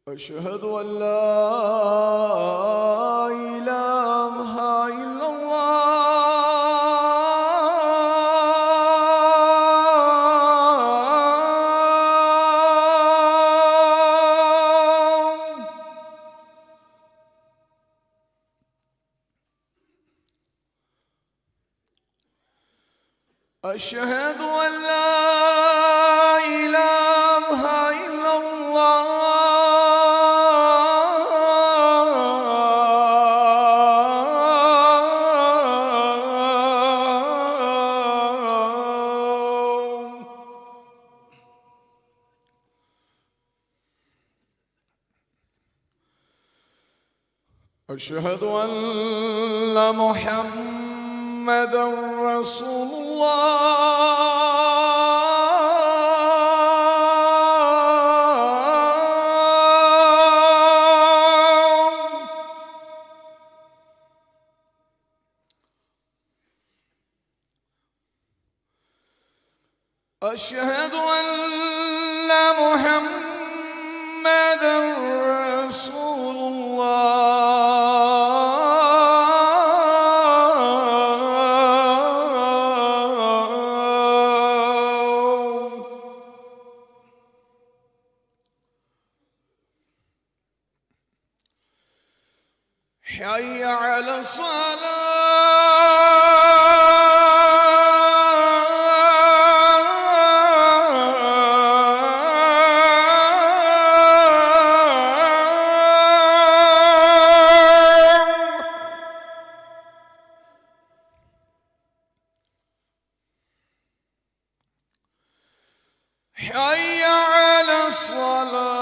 أشهد أن لا إله إلا الله. أشهد أن لا إله إلا الله. أشهد أن محمدًا رسول الله. أشهد أن محمدًا رسول الله. حي على الصلاة. حي على الصلاة.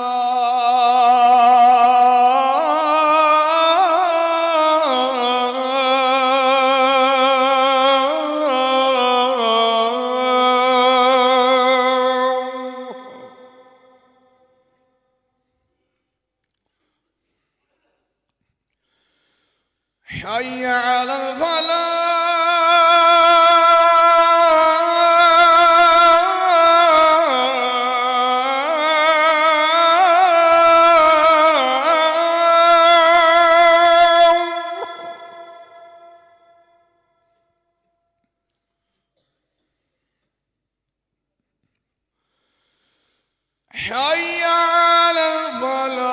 حي على الفلاح. حي على الفلاح.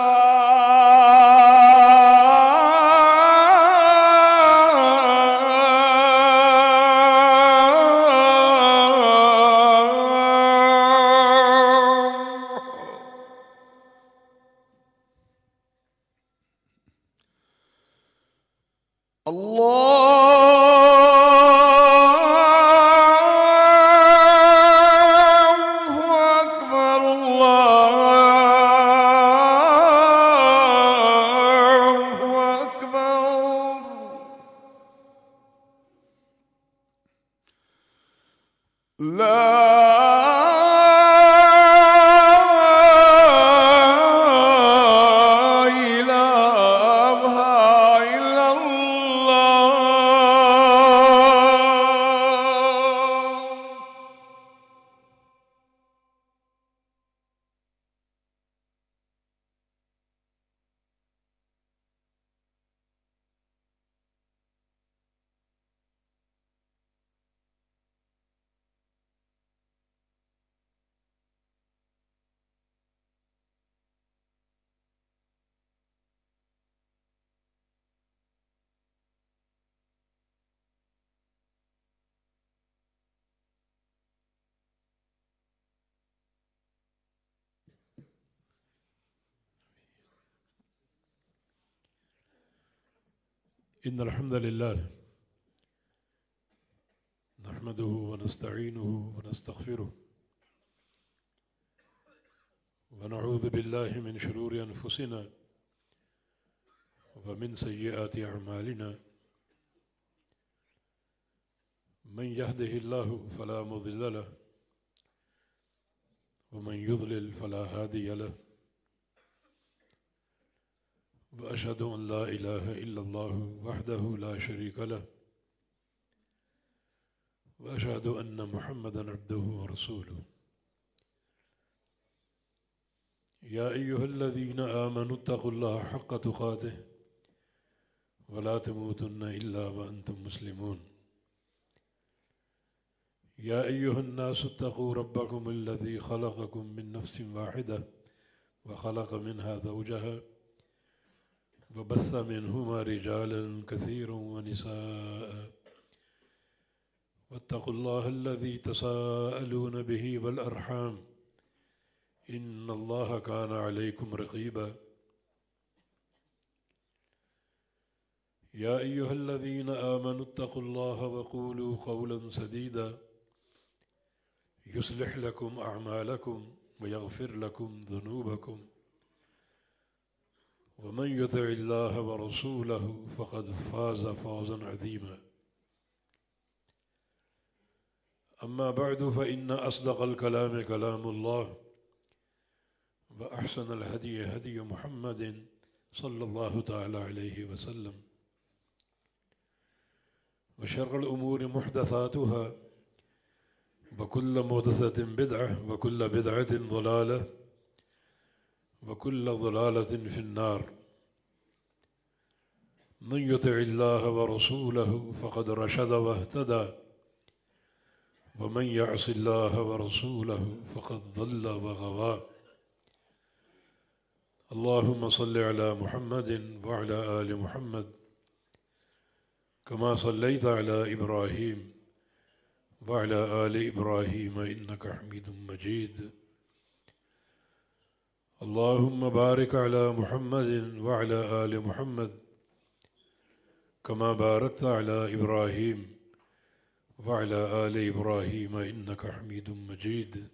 الله أكبر. الله أكبر. لا إله إلا الله. إن الحمد لله نحمده ونستعينه ونستغفره ونعوذ بالله من شرور أنفسنا ومن سيئات أعمالنا. من يهده الله فلا مضل له ومن يضلل فلا هادي له. وأشهد أن لا إله إلا الله وحده لا شريك له وأشهد أن محمدًا عبده ورسوله. يا أيها الذين آمنوا اتقوا الله حق تقاته ولا تموتن إلا وأنتم مسلمون يا أيها الناس اتقوا ربكم الذي خلقكم من نفس واحدة وخلق منها زوجها وبث منهما رجالا كثيرا ونساء واتقوا الله الذي تساءلون به والأرحام إن الله كان عليكم رقيبا يا أيها الذين آمنوا اتقوا الله وقولوا قولا سديدا يصلح لكم أعمالكم ويغفر لكم ذنوبكم ومن يطع الله ورسوله فقد فاز فوزا عظيما أما بعد فإن أصدق الكلام كلام الله وأحسن الهدي هدي محمد صلى الله تعالى عليه وسلم وشر الأمور محدثاتها وكل محدثة بدعة وكل بدعة ضلالة وكل ضلالة في النار من يطع الله ورسوله فقد رشد واهتدى ومن يعص الله ورسوله فقد ضل وغوى اللهم صل على محمد وعلى آل محمد كما صليت على إبراهيم وعلى آل إبراهيم إنك حميد مجيد اللهم بارك على محمد وعلى آل محمد كما باركت على إبراهيم وعلى آل إبراهيم إنك حميد مجيد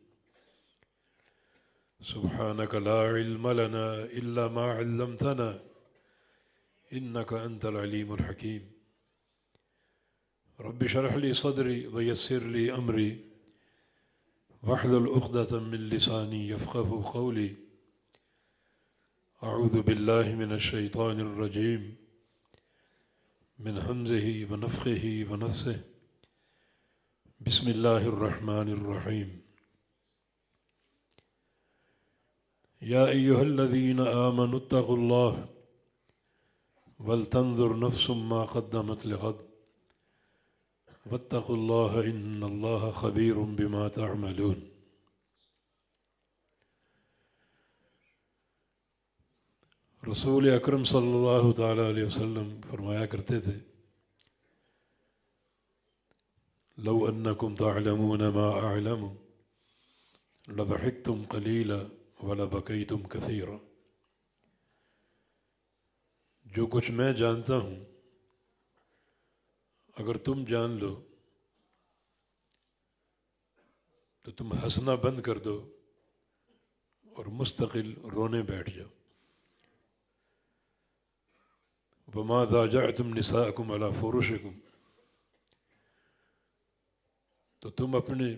سبحانك لا علم لنا إلا ما علمتنا إنك أنت العليم الحكيم رب اشرح لي صدري ويسر لي أمري واحلل عقدة من لساني يفقه قولي أعوذ بالله من الشيطان الرجيم من همزه ونفخه ونفثه بسم الله الرحمن الرحيم يا أيها الذين آمنوا اتقوا الله ولتنظر نفس ما قدمت لغد واتقوا الله إن الله خبير بما تعملون رسول اکرم صلی اللہ تعالیٰ علیہ وسلم فرمایا کرتے تھے لو انکم تعلمون ما اعلم لضحکتم قلیلا ولبکیتم کثیرا جو کچھ میں جانتا ہوں اگر تم جان لو تو تم ہنسنا بند کر دو اور مستقل رونے بیٹھ جاؤ وما ضاجعتم نساءکم علی فرشکم تو تم اپنے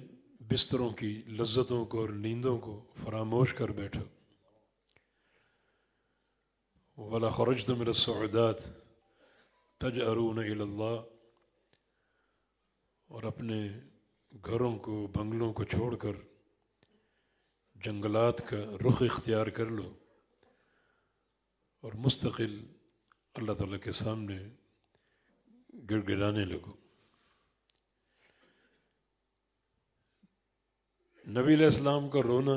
بستروں کی لذتوں کو اور نیندوں کو فراموش کر بیٹھو ولا خرجتم من الصعودات تجأرون الی اللہ اور اپنے گھروں کو بنگلوں کو چھوڑ کر جنگلات کا رخ اختیار کر لو اور مستقل اللہ تعالیٰ کے سامنے گڑ گڑانے لگو نبی علیہ السلام کا رونا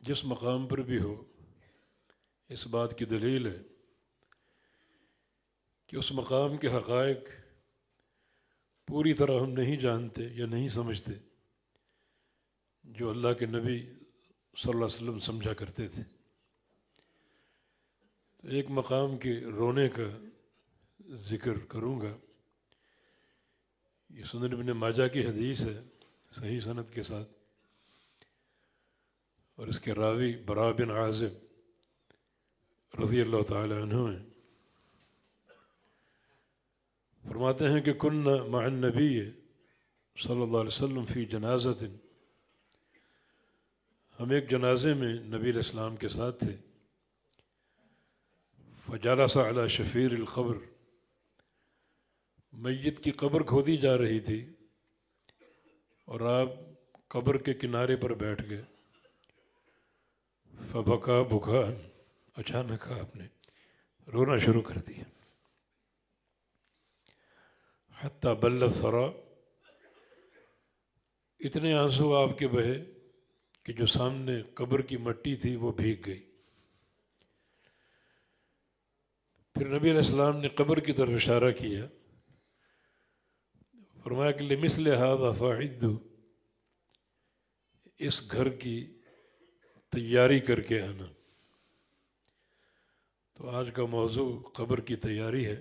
جس مقام پر بھی ہو اس بات کی دلیل ہے کہ اس مقام کے حقائق پوری طرح ہم نہیں جانتے یا نہیں سمجھتے جو اللہ کے نبی صلی اللہ علیہ وسلم سمجھا کرتے تھے تو ایک مقام کے رونے کا ذکر کروں گا یہ سنن ابن ماجہ کی حدیث ہے صحیح سند کے ساتھ اور اس کے راوی براء بن عازب رضی اللہ تعالی عنہ ہیں فرماتے ہیں کہ کننا مع النبی صلی اللہ علیہ وسلم فی جنازۃ ہم ایک جنازے میں نبی علیہ السلام کے ساتھ تھے فجلس علی شفیر القبر میت کی قبر کھودی جا رہی تھی اور آپ قبر کے کنارے پر بیٹھ گئے فبکا بکان، اچانک آپ نے رونا شروع کر دیا. حتی بلت ثرا، اتنے آنسو آپ کے بہے کہ جو سامنے قبر کی مٹی تھی وہ بھیگ گئی. پھر نبی علیہ السلام نے قبر کی طرف اشارہ کیا، فرمایا کہ لمثل ھذا فاعدوا، اس گھر کی تیاری کر کے آنا. تو آج کا موضوع قبر کی تیاری ہے،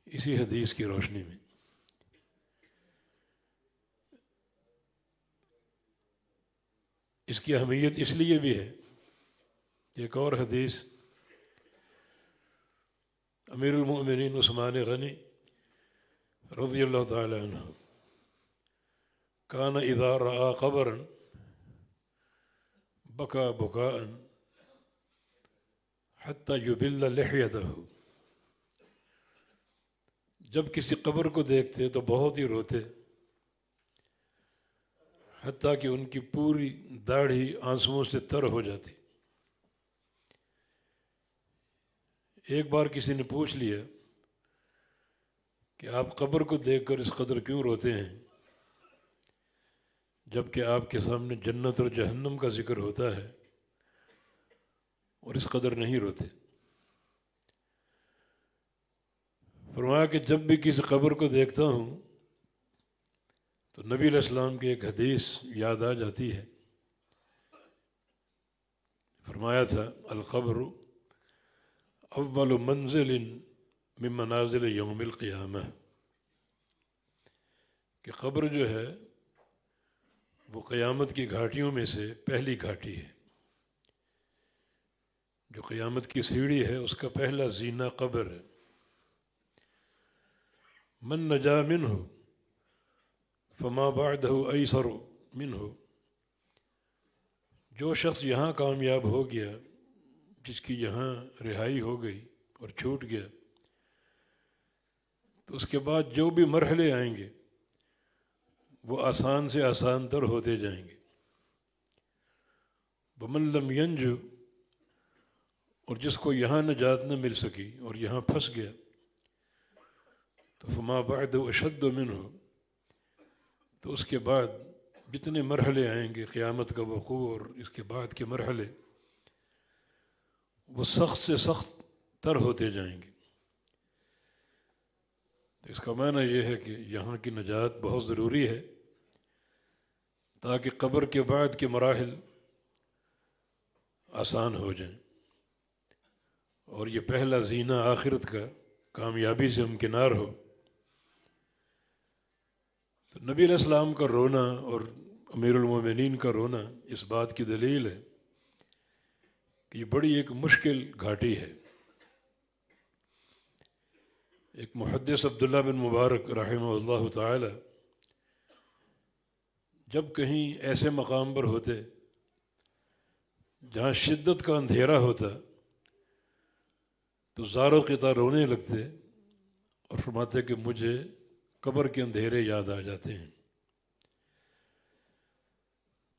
اسی حدیث کی روشنی میں. اس کی اہمیت اس لیے بھی ہے، ایک اور حدیث امیر المؤمنین عثمان غنی رضی اللہ تعالی عنہ، کان اذا رأى قبرا بکا بکاء حتی یبل لحیتہ، جب کسی قبر کو دیکھتے تو بہت ہی روتے، حتیٰ کہ ان کی پوری داڑھی آنسوؤں سے تر ہو جاتی. ایک بار کسی نے پوچھ لیا کہ آپ قبر کو دیکھ کر اس قدر کیوں روتے ہیں جبکہ آپ کے سامنے جنت اور جہنم کا ذکر ہوتا ہے اور اس قدر نہیں روتے؟ فرمایا کہ جب بھی کسی قبر کو دیکھتا ہوں تو نبی علیہ السلام کی ایک حدیث یاد آ جاتی ہے. فرمایا تھا القبر اول منزل من منازل یوم القیامہ، کہ قبر جو ہے وہ قیامت کی گھاٹیوں میں سے پہلی گھاٹی ہے. جو قیامت کی سیڑھی ہے اس کا پہلا زینہ قبر ہے. من نجا منہ فما بعدہ ایسر منہ، جو شخص یہاں کامیاب ہو گیا، جس کی یہاں رہائی ہو گئی اور چھوٹ گیا، تو اس کے بعد جو بھی مرحلے آئیں گے وہ آسان سے آسان تر ہوتے جائیں گے. ومن لم ینجو، اور جس کو یہاں نجات نہ مل سکی اور یہاں پھنس گیا، تو فما بعد اشد منہ، تو اس کے بعد جتنے مرحلے آئیں گے قیامت کا وقوع اور اس کے بعد کے مرحلے، وہ سخت سے سخت تر ہوتے جائیں گے. تو اس کا معنی یہ ہے کہ یہاں کی نجات بہت ضروری ہے تاکہ قبر کے بعد کے مراحل آسان ہو جائیں اور یہ پہلا زینہ آخرت کا کامیابی سے ہمکنار ہو. تو نبی علیہ السلام کا رونا اور امیر المومنین کا رونا اس بات کی دلیل ہے کہ یہ بڑی ایک مشکل گھاٹی ہے. ایک محدث عبداللہ بن مبارک رحمہ اللہ تعالی جب کہیں ایسے مقام پر ہوتے جہاں شدت کا اندھیرا ہوتا تو زار و قطع رونے لگتے اور فرماتے کہ مجھے قبر کے اندھیرے یاد آ جاتے ہیں.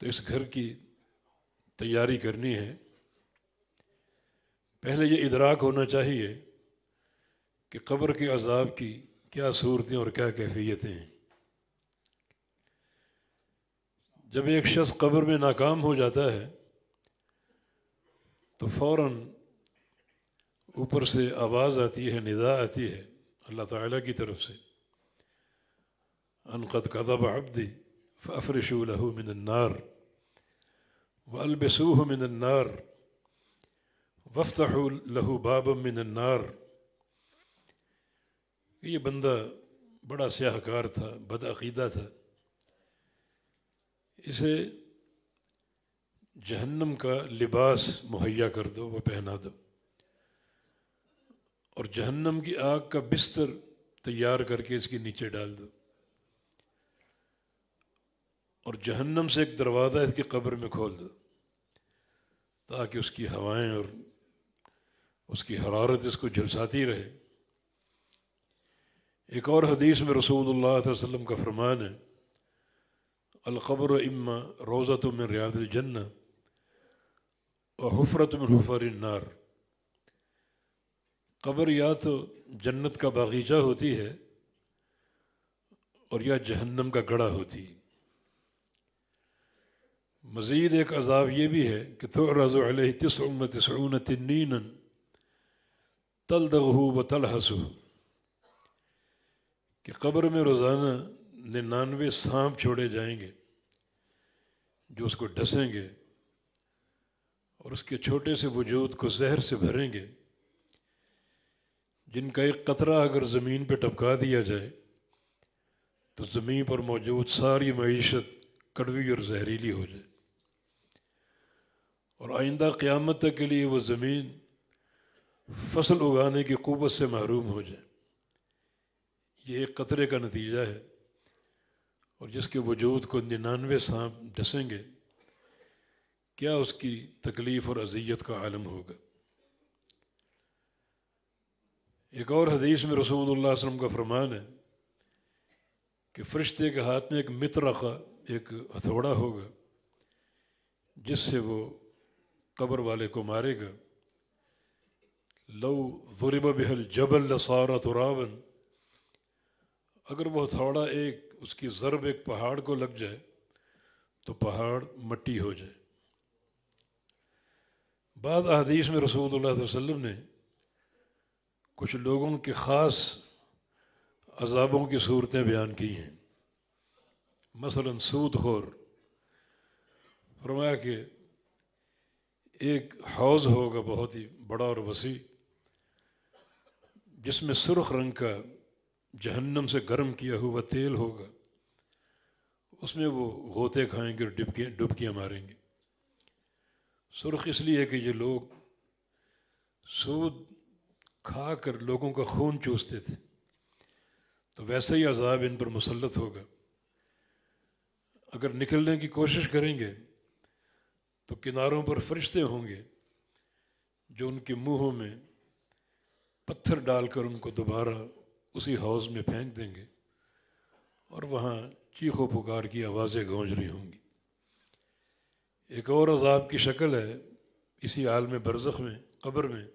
تو اس گھر کی تیاری کرنی ہے. پہلے یہ ادراک ہونا چاہیے کہ قبر کے عذاب کی کیا صورتیں اور کیا کیفیتیں ہیں. جب ایک شخص قبر میں ناکام ہو جاتا ہے تو فوراً اوپر سے آواز آتی ہے، ندا آتی ہے اللہ تعالیٰ کی طرف سے، ان قد کذب عبدی فافرشوا له من النار والبسوه من النار وافتحوا له بابا من النار. یہ بندہ بڑا سیاہ کار تھا، بد عقیدہ تھا، اسے جہنم کا لباس مہیا کر دو، وہ پہنا دو، اور جہنم کی آگ کا بستر تیار کر کے اس کے نیچے ڈال دو، اور جہنم سے ایک دروازہ اس کی قبر میں کھول دو تاکہ اس کی ہوائیں اور اس کی حرارت اس کو جھلساتی رہے. ایک اور حدیث میں رسول اللہ صلی اللہ علیہ وسلم کا فرمان ہے القبر اما روضۃ من ریاض الجنہ وحفرۃ من حفر النار، قبر یا تو جنت کا باغیچہ ہوتی ہے اور یا جہنم کا گڑھا ہوتی ہے۔ مزید ایک عذاب یہ بھی ہے کہ تعرض علیہ 99 تنینا تلدغہ وتلحسہ، کہ قبر میں روزانہ 99 سانپ چھوڑے جائیں گے جو اس کو ڈسیں گے اور اس کے چھوٹے سے وجود کو زہر سے بھریں گے، جن کا ایک قطرہ اگر زمین پہ ٹپکا دیا جائے تو زمین پر موجود ساری معیشت کڑوی اور زہریلی ہو جائے، اور آئندہ قیامت تک کے لیے وہ زمین فصل اگانے کی قوت سے محروم ہو جائے۔ یہ ایک قطرے کا نتیجہ ہے، اور جس کے وجود کو 99 سانپ ڈسیں گے، کیا اس کی تکلیف اور اذیت کا عالم ہوگا۔ ایک اور حدیث میں رسول اللہ صلی اللہ علیہ وسلم کا فرمان ہے کہ فرشتے کے ہاتھ میں ایک مطرقہ، ایک ہتھوڑا ہوگا جس سے وہ قبر والے کو مارے گا۔ لو ضرب بہ الجبل لصار ترابا، اگر وہ ہتھوڑا اس کی ضرب ایک پہاڑ کو لگ جائے تو پہاڑ مٹی ہو جائے۔ بعض احادیث میں رسول اللہ صلی اللہ علیہ وسلم نے کچھ لوگوں کے خاص عذابوں کی صورتیں بیان کی ہیں، مثلا سود خور۔ فرمایا کہ ایک حوض ہوگا بہت ہی بڑا اور وسیع، جس میں سرخ رنگ کا جہنم سے گرم کیا ہوا تیل ہوگا، اس میں وہ غوطے کھائیں گے اور ڈبکیاں ماریں گے۔ سرخ اس لیے کہ یہ لوگ سود کھا کر لوگوں کا خون چوستے تھے، تو ویسا ہی عذاب ان پر مسلط ہوگا۔ اگر نکلنے کی کوشش کریں گے تو کناروں پر فرشتے ہوں گے جو ان کے منہوں میں پتھر ڈال کر ان کو دوبارہ اسی حوض میں پھینک دیں گے، اور وہاں چیخ و پکار کی آوازیں گونج رہی ہوں گی۔ ایک اور عذاب کی شکل ہے اسی عالم برزخ میں، قبر میں،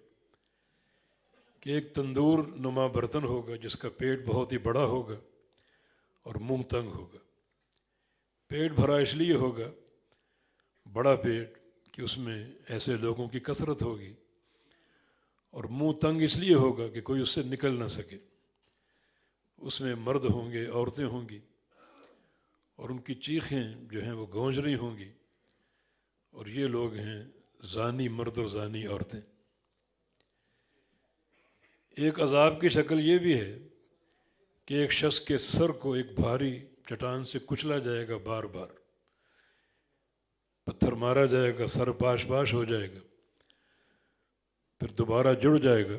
کہ ایک تندور نما برتن ہوگا جس کا پیٹ بہت ہی بڑا ہوگا اور منہ تنگ ہوگا۔ پیٹ بھرا اس لیے ہوگا، بڑا پیٹ، کہ اس میں ایسے لوگوں کی کثرت ہوگی، اور منہ تنگ اس لیے ہوگا کہ کوئی اس سے نکل نہ سکے۔ اس میں مرد ہوں گے، عورتیں ہوں گی، اور ان کی چیخیں جو ہیں وہ گونج رہی ہوں گی، اور یہ لوگ ہیں زانی مرد اور زانی عورتیں۔ ایک عذاب کی شکل یہ بھی ہے کہ ایک شخص کے سر کو ایک بھاری چٹان سے کچلا جائے گا، بار بار پتھر مارا جائے گا، سر پاش پاش ہو جائے گا، پھر دوبارہ جڑ جائے گا،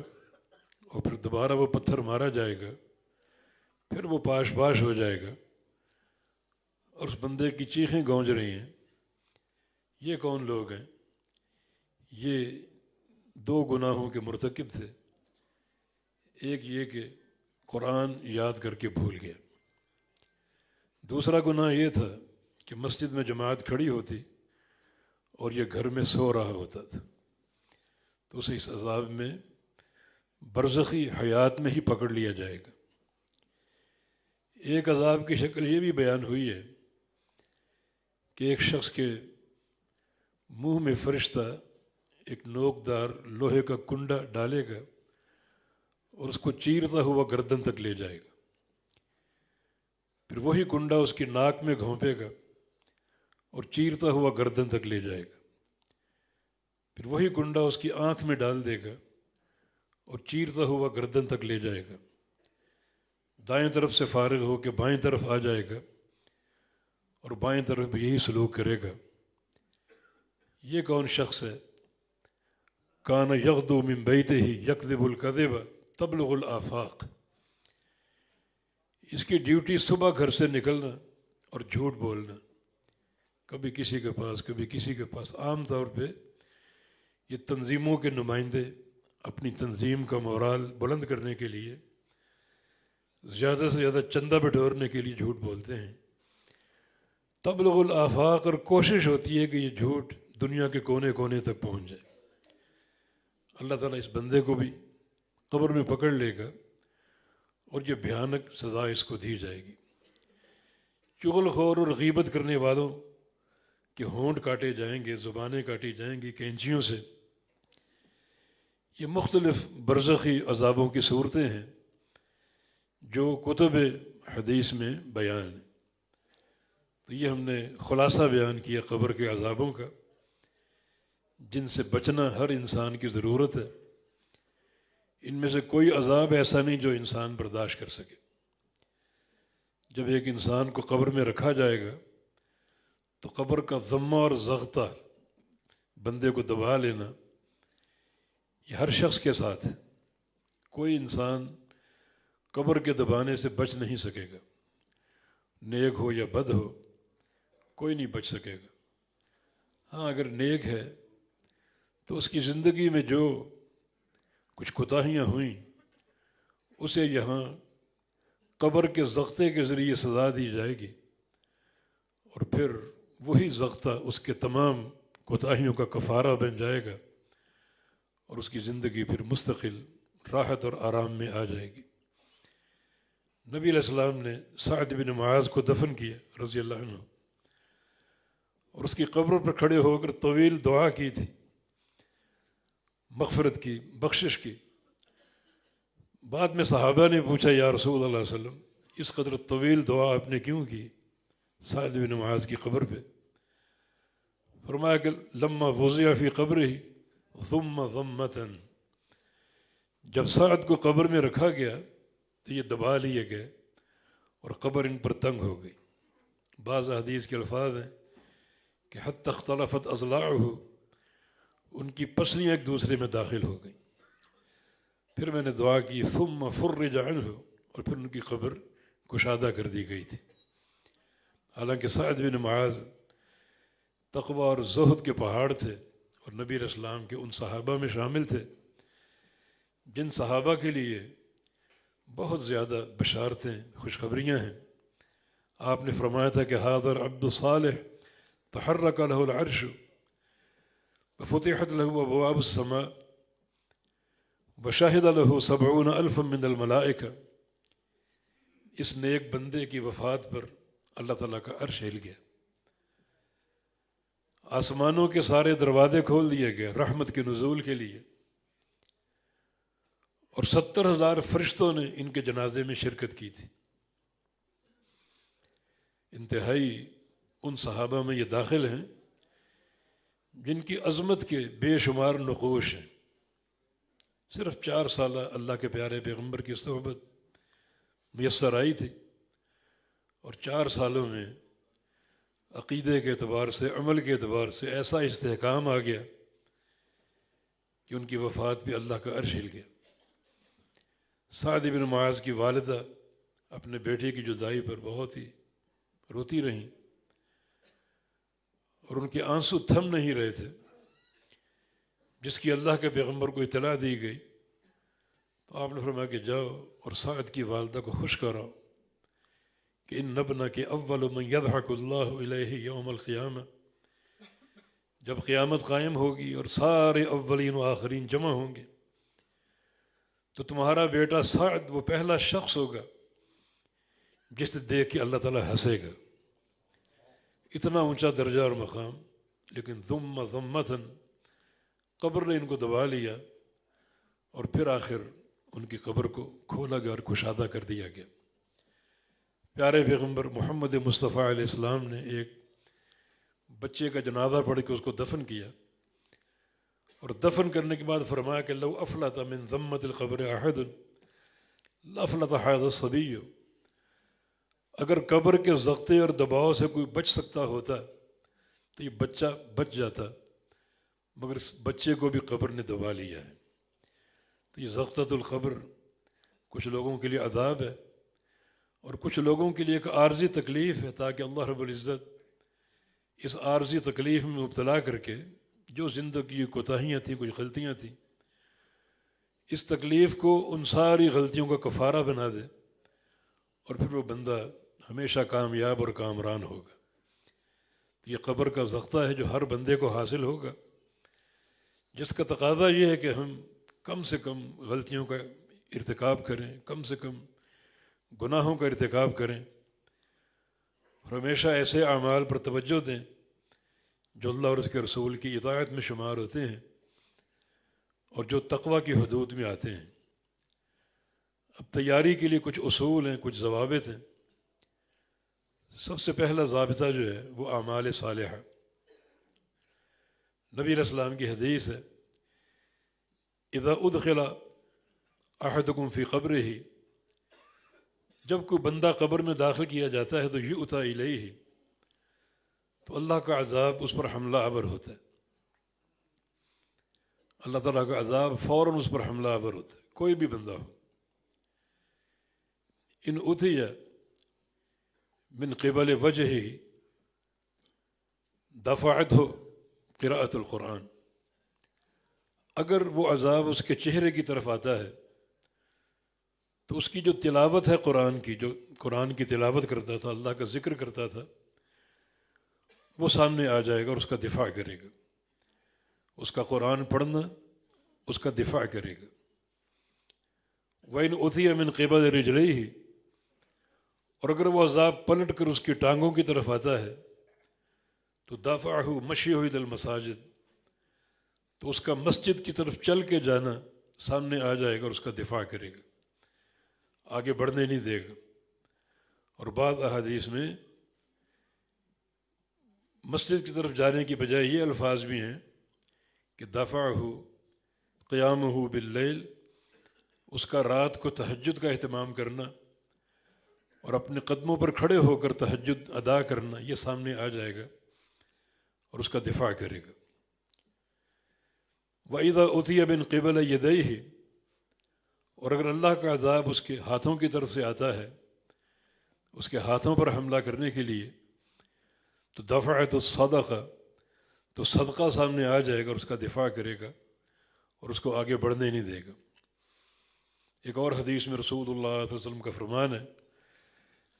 اور پھر دوبارہ وہ پتھر مارا جائے گا، پھر وہ پاش پاش ہو جائے گا، اور اس بندے کی چیخیں گونج رہی ہیں۔ یہ کون لوگ ہیں؟ یہ 2 گناہوں کے مرتکب تھے۔ ایک یہ کہ قرآن یاد کر کے بھول گیا، دوسرا گناہ یہ تھا کہ مسجد میں جماعت کھڑی ہوتی اور یہ گھر میں سو رہا ہوتا تھا، تو اسے اس عذاب میں برزخی حیات میں ہی پکڑ لیا جائے گا۔ ایک عذاب کی شکل یہ بھی بیان ہوئی ہے کہ ایک شخص کے منہ میں فرشتہ ایک نوکدار لوہے کا کنڈا ڈالے گا اور اس کو چیرتا ہوا گردن تک لے جائے گا، پھر وہی کنڈا اس کی ناک میں گھونپے گا اور چیرتا ہوا گردن تک لے جائے گا، پھر وہی کنڈا اس کی آنکھ میں ڈال دے گا اور چیرتا ہوا گردن تک لے جائے گا، دائیں طرف سے فارغ ہو کے بائیں طرف آ جائے گا اور بائیں طرف بھی یہی سلوک کرے گا۔ یہ کون شخص ہے؟ کان یغدو من بیتہ یکذب الکذب تبلغ الآفاق، اس کی ڈیوٹی صبح گھر سے نکلنا اور جھوٹ بولنا، کبھی کسی کے پاس کبھی کسی کے پاس۔ عام طور پہ یہ تنظیموں کے نمائندے اپنی تنظیم کا مورال بلند کرنے کے لیے زیادہ سے زیادہ چندہ بٹورنے کے لیے جھوٹ بولتے ہیں۔ تبلغ الآفاق، اور کوشش ہوتی ہے کہ یہ جھوٹ دنیا کے کونے کونے تک پہنچ جائے۔ اللہ تعالیٰ اس بندے کو بھی قبر میں پکڑ لے گا اور یہ بھیانک سزا اس کو دی جائے گی۔ چغل خور اور غیبت کرنے والوں کے ہونٹ کاٹے جائیں گے، زبانیں کاٹی جائیں گی کینچیوں سے۔ یہ مختلف برزخی عذابوں کی صورتیں ہیں جو کتب حدیث میں بیان ہیں۔ تو یہ ہم نے خلاصہ بیان کیا قبر کے عذابوں کا، جن سے بچنا ہر انسان کی ضرورت ہے۔ ان میں سے کوئی عذاب ایسا نہیں جو انسان برداشت کر سکے۔ جب ایک انسان کو قبر میں رکھا جائے گا تو قبر کا ضمہ اور ضغطہ، بندے کو دبا لینا، یہ ہر شخص کے ساتھ ہے۔ کوئی انسان قبر کے دبانے سے بچ نہیں سکے گا، نیک ہو یا بد ہو، کوئی نہیں بچ سکے گا۔ ہاں اگر نیک ہے تو اس کی زندگی میں جو کچھ کوتاہیاں ہوئیں اسے یہاں قبر کے ضغطے کے ذریعے سزا دی جائے گی، اور پھر وہی ضغطہ اس کے تمام کوتاہیوں کا کفارہ بن جائے گا، اور اس کی زندگی پھر مستقل راحت اور آرام میں آ جائے گی۔ نبی علیہ السلام نے سعد بن معاذ کو دفن کیا رضی اللہ عنہ، اور اس کی قبر پر کھڑے ہو کر طویل دعا کی تھی، مغفرت کی، بخشش کی۔ بعد میں صحابہ نے پوچھا یا رسول اللہ صلی اللہ علیہ وسلم، اس قدر طویل دعا آپ نے کیوں کی سعد بن معاذ کی قبر پہ؟ فرمایا کہ لما وضع فی قبرہ ثم ضمتن، جب سعد کو قبر میں رکھا گیا تو یہ دبا لیے گئے اور قبر ان پر تنگ ہو گئی۔ بعض حدیث کے الفاظ ہیں کہ حتی اختلفت اضلاعہ، ان کی پسلیاں ایک دوسرے میں داخل ہو گئیں۔ پھر میں نے دعا کی ثم فرج عنہ، اور پھر ان کی قبر کشادہ کر دی گئی تھی۔ حالانکہ سعد بن معاذ تقوی اور زہد کے پہاڑ تھے، اور نبی علیہ السلام کے ان صحابہ میں شامل تھے جن صحابہ کے لیے بہت زیادہ بشارتیں، خوشخبریاں ہیں۔ آپ نے فرمایا تھا کہ حاضر عبد صالح تحرک له العرش وفتحت له ابواب السماء وشہد له 70,000 من الملائکہ، اس نیک بندے کی وفات پر اللہ تعالیٰ کا عرش ہل گیا، آسمانوں کے سارے دروازے کھول دیے گئے رحمت کے نزول کے لیے، اور 70,000 فرشتوں نے ان کے جنازے میں شرکت کی تھی۔ انتہائی ان صحابہ میں یہ داخل ہیں جن کی عظمت کے بے شمار نقوش ہیں۔ صرف 4 سالہ اللہ کے پیارے پیغمبر کی صحبت میسر آئی تھی، اور 4 سالوں میں عقیدے کے اعتبار سے، عمل کے اعتبار سے ایسا استحکام آ گیا کہ ان کی وفات پہ اللہ کا عرش ہل گیا۔ سعد بن معاذ کی والدہ اپنے بیٹے کی جدائی پر بہت ہی روتی رہیں، اور ان کے آنسو تھم نہیں رہے تھے۔ جس کی اللہ کے پیغمبر کو اطلاع دی گئی تو آپ نے فرمایا کہ جاؤ اور سعد کی والدہ کو خوش کراؤ کہ ان ابنک اول من یضحک اللہ الیہ یوم القیامہ، جب قیامت قائم ہوگی اور سارے اولین و آخرین جمع ہوں گے تو تمہارا بیٹا سعد وہ پہلا شخص ہوگا جس سے دیکھ کے اللہ تعالیٰ ہنسے گا۔ اتنا اونچا درجہ اور مقام، لیکن ثم ضمتن، قبر نے ان کو دبا لیا، اور پھر آخر ان کی قبر کو کھولا گیا اور کشادہ کر دیا گیا۔ پیارے پیغمبر محمد مصطفیٰ علیہ السلام نے ایک بچے کا جنازہ پڑھ کے اس کو دفن کیا، اور دفن کرنے کے بعد فرمایا کہ لو افلت من ضمت القبر احد لافلت هذا الصبی، اگر قبر کے ضغطے اور دباؤ سے کوئی بچ سکتا ہوتا تو یہ بچہ بچ جاتا، مگر اس بچے کو بھی قبر نے دبا لیا ہے۔ تو یہ ضغطۃ القبر کچھ لوگوں کے لیے عذاب ہے، اور کچھ لوگوں کے لیے ایک عارضی تکلیف ہے، تاکہ اللہ رب العزت اس عارضی تکلیف میں مبتلا کر کے جو زندگی کی کوتاہیاں تھیں، کچھ غلطیاں تھیں، اس تکلیف کو ان ساری غلطیوں کا کفارہ بنا دے، اور پھر وہ بندہ ہمیشہ کامیاب اور کامران ہوگا۔ یہ قبر کا ضغطہ ہے جو ہر بندے کو حاصل ہوگا، جس کا تقاضا یہ ہے کہ ہم کم سے کم غلطیوں کا ارتکاب کریں، کم سے کم گناہوں کا ارتکاب کریں، اور ہمیشہ ایسے اعمال پر توجہ دیں جو اللہ اور اس کے رسول کی اطاعت میں شمار ہوتے ہیں اور جو تقوی کی حدود میں آتے ہیں۔ اب تیاری کے لیے کچھ اصول ہیں، کچھ ضوابط ہیں۔ سب سے پہلا ضابطہ جو ہے وہ اعمال صالحہ۔ نبی علیہ السلام کی حدیث ہے، اذا ادخل احدکم فی قبرہ، جب کوئی بندہ قبر میں داخل کیا جاتا ہے تو یؤتی الیہ، تو اللہ کا عذاب اس پر حملہ آور ہوتا ہے، اللہ تعالیٰ کا عذاب فوراً اس پر حملہ آور ہوتا ہے، کوئی بھی بندہ ہو۔ ان اتی من قبل وجہہ دفعتہ قراءۃ القرآن، اگر وہ عذاب اس کے چہرے کی طرف آتا ہے تو اس کی جو تلاوت ہے قرآن کی، جو قرآن کی تلاوت کرتا تھا، اللہ کا ذکر کرتا تھا، وہ سامنے آ جائے گا اور اس کا دفاع کرے گا۔ اس کا قرآن پڑھنا اس کا دفاع کرے گا۔ وَإِنْ أُوتِيَ مِنْ قِبَلِ رِجْلَيْهِ، اور اگر وہ عذاب پلٹ کر اس کی ٹانگوں کی طرف آتا ہے تو دَفَعَهُ مَشْيُهُ إِلَى الْمَسَاجِدِ، تو اس کا مسجد کی طرف چل کے جانا سامنے آ جائے گا اور اس کا دفاع کرے گا، آگے بڑھنے نہیں دے گا۔ اور بعض احادیث میں مسجد کی طرف جانے کی بجائے یہ الفاظ بھی ہیں کہ دفعہ قیامہ باللیل، اس کا رات کو تہجد کا اہتمام کرنا اور اپنے قدموں پر کھڑے ہو کر تہجد ادا کرنا، یہ سامنے آ جائے گا اور اس کا دفاع کرے گا۔ وَإِذَا أُوتِيَ مِنْ قِبَلِ يَدَيْهِ، اور اگر اللہ کا عذاب اس کے ہاتھوں کی طرف سے آتا ہے، اس کے ہاتھوں پر حملہ کرنے کے لیے، تو دفعت الصدقہ، تو صدقہ سامنے آ جائے گا اور اس کا دفاع کرے گا اور اس کو آگے بڑھنے نہیں دے گا۔ ایک اور حدیث میں رسول اللہ صلی اللہ علیہ وسلم کا فرمان ہے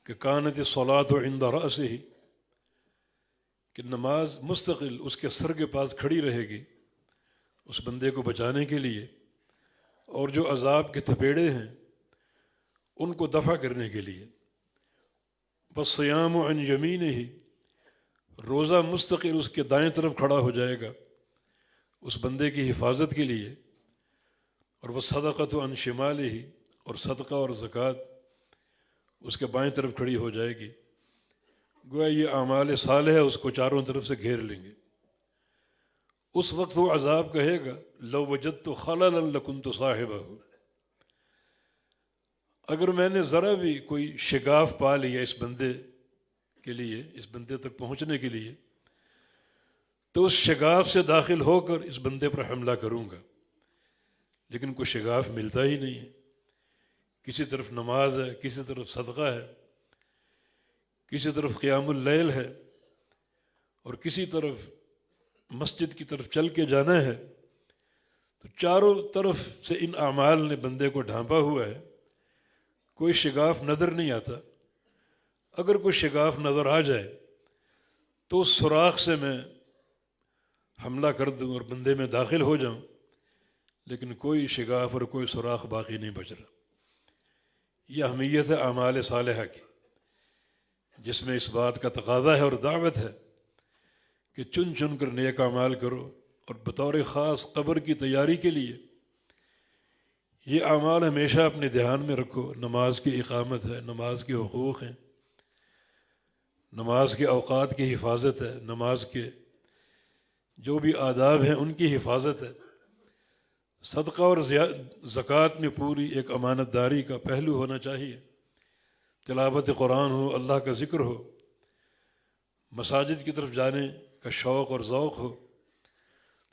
کہ کانت الصلاۃ عند رأسہ، کہ نماز مستقل اس کے سر کے پاس کھڑی رہے گی اس بندے کو بچانے کے لیے، اور جو عذاب کے تھپیڑے ہیں ان کو دفع کرنے کے لیے۔ والصیام عن یمینہ، روزہ مستقل اس کے دائیں طرف کھڑا ہو جائے گا اس بندے کی حفاظت کے لیے۔ اور وہ صدقۃ عن شمالہ، اور صدقہ اور زکوٰۃ اس کے بائیں طرف کھڑی ہو جائے گی۔ گویا یہ اعمال صالح اس کو چاروں طرف سے گھیر لیں گے۔ اس وقت وہ عذاب کہے گا لو وجدت خللا لکنت صاحبہ، اگر میں نے ذرا بھی کوئی شگاف پا لیا اس بندے کے لیے، اس بندے تک پہنچنے کے لیے، تو اس شگاف سے داخل ہو کر اس بندے پر حملہ کروں گا، لیکن کوئی شگاف ملتا ہی نہیں ہے۔ کسی طرف نماز ہے، کسی طرف صدقہ ہے، کسی طرف قیام اللیل ہے، اور کسی طرف مسجد کی طرف چل کے جانا ہے، تو چاروں طرف سے ان اعمال نے بندے کو ڈھانپا ہوا ہے، کوئی شگاف نظر نہیں آتا۔ اگر کوئی شگاف نظر آ جائے تو اس سوراخ سے میں حملہ کر دوں اور بندے میں داخل ہو جاؤں، لیکن کوئی شگاف اور کوئی سوراخ باقی نہیں بچ رہا۔ یہ اہمیت ہے اعمال صالحہ کی، جس میں اس بات کا تقاضا ہے اور دعوت ہے کہ چن چن کر نیک اعمال کرو، اور بطور خاص قبر کی تیاری کے لیے یہ اعمال ہمیشہ اپنے دھیان میں رکھو۔ نماز کی اقامت ہے، نماز کے حقوق ہیں، نماز کے اوقات کی حفاظت ہے، نماز کے جو بھی آداب ہیں ان کی حفاظت ہے۔ صدقہ اور زکوٰۃ میں پوری ایک امانت داری کا پہلو ہونا چاہیے۔ تلاوت قرآن ہو، اللہ کا ذکر ہو، مساجد کی طرف جانے کا شوق اور ذوق ہو،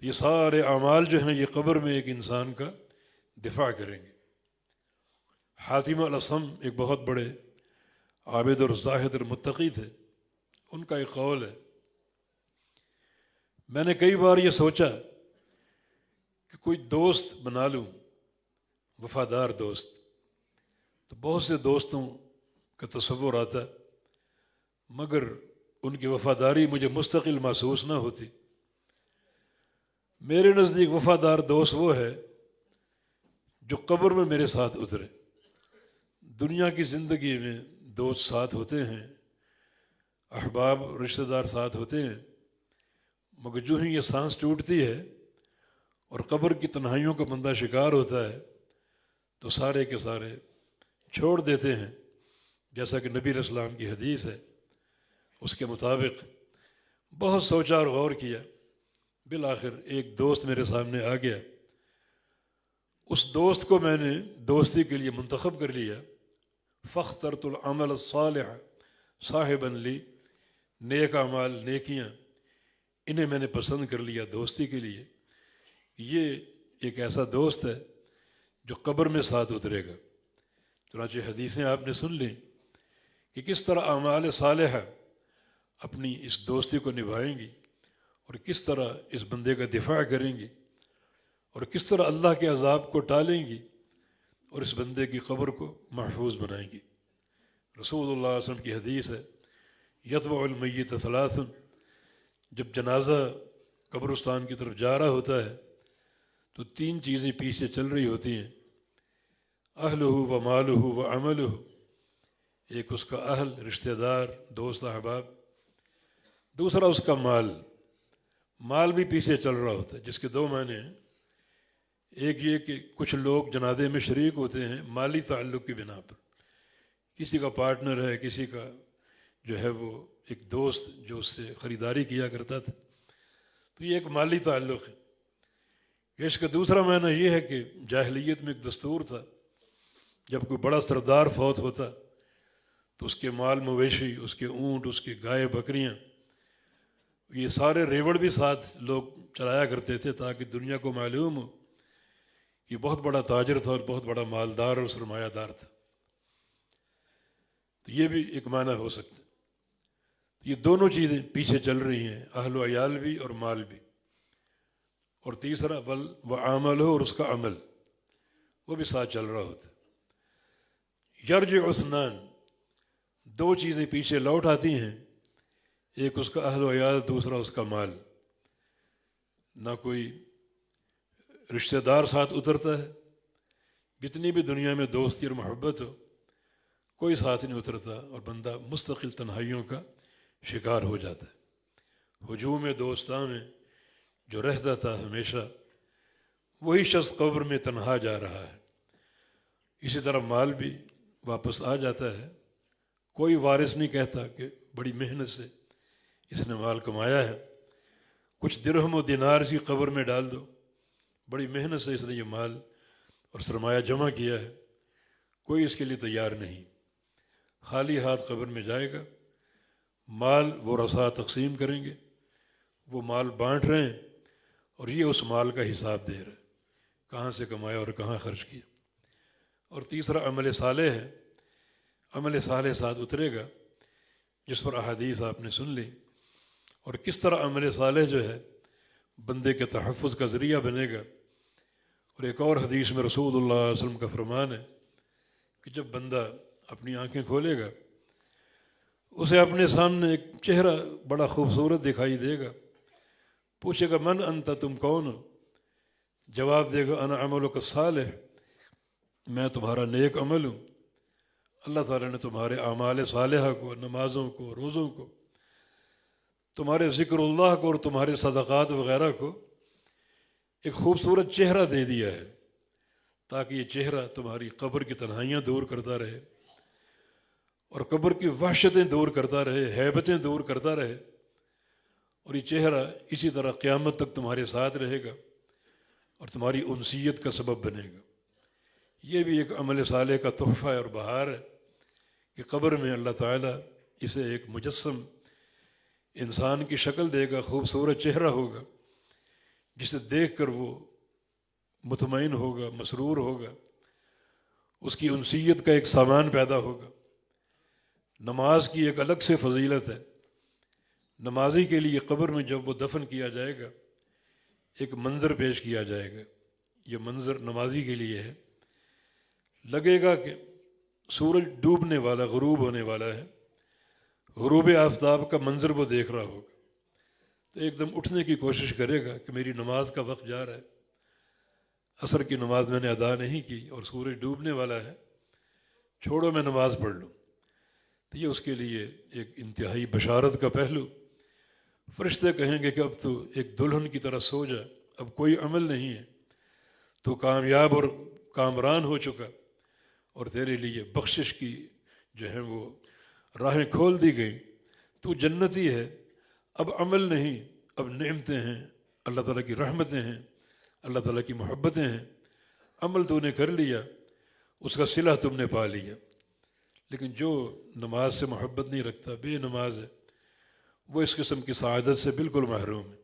یہ سارے اعمال جو ہیں یہ قبر میں ایک انسان کا دفاع کریں گے۔ حاتم الاصم ایک بہت بڑے عابد اور زاہد اور متقی تھے، ان کا ایک قول ہے، میں نے کئی بار یہ سوچا کہ کوئی دوست بنا لوں، وفادار دوست، تو بہت سے دوستوں کا تصور آتا، مگر ان کی وفاداری مجھے مستقل محسوس نہ ہوتی۔ میرے نزدیک وفادار دوست وہ ہے جو قبر میں میرے ساتھ اترے۔ دنیا کی زندگی میں دوست ساتھ ہوتے ہیں، احباب رشتہ دار ساتھ ہوتے ہیں، مگر جو ہی یہ سانس ٹوٹتی ہے اور قبر کی تنہائیوں کا بندہ شکار ہوتا ہے تو سارے کے سارے چھوڑ دیتے ہیں۔ جیسا کہ نبی علیہ السلام کی حدیث ہے، اس کے مطابق بہت سوچا اور غور کیا، بالآخر ایک دوست میرے سامنے آ گیا۔ اس دوست کو میں نے دوستی کے لیے منتخب کر لیا۔ فاخترت العمل الصالح صاحبا لی، نیک اعمال، نیکیاں، انہیں میں نے پسند کر لیا دوستی کے لیے۔ یہ ایک ایسا دوست ہے جو قبر میں ساتھ اترے گا۔ چنانچہ حدیثیں آپ نے سن لیں کہ کس طرح اعمال صالحہ اپنی اس دوستی کو نبھائیں گی اور کس طرح اس بندے کا دفاع کریں گی اور کس طرح اللہ کے عذاب کو ٹالیں گی اور اس بندے کی قبر کو محفوظ بنائیں گی۔ رسول اللہ صلی اللہ علیہ وسلم کی حدیث ہے، یتبع المیت ثلاث، جب جنازہ قبرستان کی طرف جا رہا ہوتا ہے تو تین چیزیں پیچھے چل رہی ہوتی ہیں، اہلہ و مالہ و عملہ، ایک اس کا اہل، رشتہ دار، دوست، احباب، دوسرا اس کا مال، مال بھی پیچھے چل رہا ہوتا ہے، جس کے دو معنی ہیں۔ ایک یہ کہ کچھ لوگ جنازے میں شریک ہوتے ہیں مالی تعلق کی بنا پر، کسی کا پارٹنر ہے، کسی کا جو ہے وہ ایک دوست جو اس سے خریداری کیا کرتا تھا، تو یہ ایک مالی تعلق ہے۔ اس کا دوسرا معنی یہ ہے کہ جاہلیت میں ایک دستور تھا، جب کوئی بڑا سردار فوت ہوتا تو اس کے مال مویشی، اس کے اونٹ، اس کی گائے بکریاں، یہ سارے ریوڑ بھی ساتھ لوگ چلایا کرتے تھے تاکہ دنیا کو معلوم ہو کہ بہت بڑا تاجر تھا اور بہت بڑا مالدار اور سرمایہ دار تھا۔ تو یہ بھی ایک معنی ہو سکتا ہے۔ یہ دونوں چیزیں پیچھے چل رہی ہیں، اہل و عیال بھی اور مال بھی۔ اور تیسرا بل و عمل ہو، اور اس کا عمل وہ بھی ساتھ چل رہا ہوتا ہے۔ یرجع اثنان، دو چیزیں پیچھے لوٹ آتی ہیں، ایک اس کا اہل و عیال، دوسرا اس کا مال۔ نہ کوئی رشتہ دار ساتھ اترتا ہے، جتنی بھی دنیا میں دوستی اور محبت ہو، کوئی ساتھ نہیں اترتا اور بندہ مستقل تنہائیوں کا شکار ہو جاتا ہے۔ ہجوم دوستاں میں جو رہتا تھا ہمیشہ، وہی شخص قبر میں تنہا جا رہا ہے۔ اسی طرح مال بھی واپس آ جاتا ہے، کوئی وارث نہیں کہتا کہ بڑی محنت سے اس نے مال کمایا ہے، کچھ درہم و دینار اسی قبر میں ڈال دو، بڑی محنت سے اس نے یہ مال اور سرمایہ جمع کیا ہے، کوئی اس کے لیے تیار نہیں۔ خالی ہاتھ قبر میں جائے گا، مال وہ رسا تقسیم کریں گے، وہ مال بانٹ رہے ہیں اور یہ اس مال کا حساب دے رہے ہیں، کہاں سے کمایا اور کہاں خرچ کیا۔ اور تیسرا عمل صالح ہے، عمل صالح ساتھ اترے گا، جس پر احادیث آپ نے سن لی، اور کس طرح عمل صالح جو ہے بندے کے تحفظ کا ذریعہ بنے گا۔ اور ایک اور حدیث میں رسول اللہ صلی اللہ علیہ وسلم کا فرمان ہے کہ جب بندہ اپنی آنکھیں کھولے گا، اسے اپنے سامنے ایک چہرہ بڑا خوبصورت دکھائی دے گا، پوچھے گا من انت، تم کون ہو؟ جواب دے گا انا عملک الصالح، میں تمہارا نیک عمل ہوں۔ اللہ تعالیٰ نے تمہارے اعمال صالحہ کو، نمازوں کو، روزوں کو، تمہارے ذکر اللہ کو اور تمہارے صدقات وغیرہ کو ایک خوبصورت چہرہ دے دیا ہے، تاکہ یہ چہرہ تمہاری قبر کی تنہائیاں دور کرتا رہے اور قبر کی وحشتیں دور کرتا رہے، ہیبتیں دور کرتا رہے، اور یہ چہرہ اسی طرح قیامت تک تمہارے ساتھ رہے گا اور تمہاری انسیت کا سبب بنے گا۔ یہ بھی ایک عمل صالح کا تحفہ اور بہار ہے کہ قبر میں اللہ تعالیٰ اسے ایک مجسم انسان کی شکل دے گا، خوبصورت چہرہ ہوگا، جسے دیکھ کر وہ مطمئن ہوگا، مسرور ہوگا، اس کی انسیت کا ایک سامان پیدا ہوگا۔ نماز کی ایک الگ سے فضیلت ہے، نمازی کے لیے قبر میں جب وہ دفن کیا جائے گا ایک منظر پیش کیا جائے گا، یہ منظر نمازی کے لیے ہے، لگے گا کہ سورج ڈوبنے والا، غروب ہونے والا ہے، غروب آفتاب کا منظر وہ دیکھ رہا ہوگا تو ایک دم اٹھنے کی کوشش کرے گا کہ میری نماز کا وقت جا رہا ہے، عصر کی نماز میں نے ادا نہیں کی اور سورج ڈوبنے والا ہے، چھوڑو میں نماز پڑھ لوں۔ تو یہ اس کے لیے ایک انتہائی بشارت کا پہلو۔ فرشتے کہیں گے کہ اب تو ایک دلہن کی طرح سو جا، اب کوئی عمل نہیں ہے، تو کامیاب اور کامران ہو چکا، اور تیرے لیے بخشش کی جو ہے وہ راہیں کھول دی گئیں، تو جنتی ہے، اب عمل نہیں، اب نعمتیں ہیں، اللہ تعالیٰ کی رحمتیں ہیں، اللہ تعالیٰ کی محبتیں ہیں، عمل تو نے کر لیا، اس کا صلہ تم نے پا لیا۔ لیکن جو نماز سے محبت نہیں رکھتا، بے نماز ہے، وہ اس قسم کی سعادت سے بالکل محروم ہے۔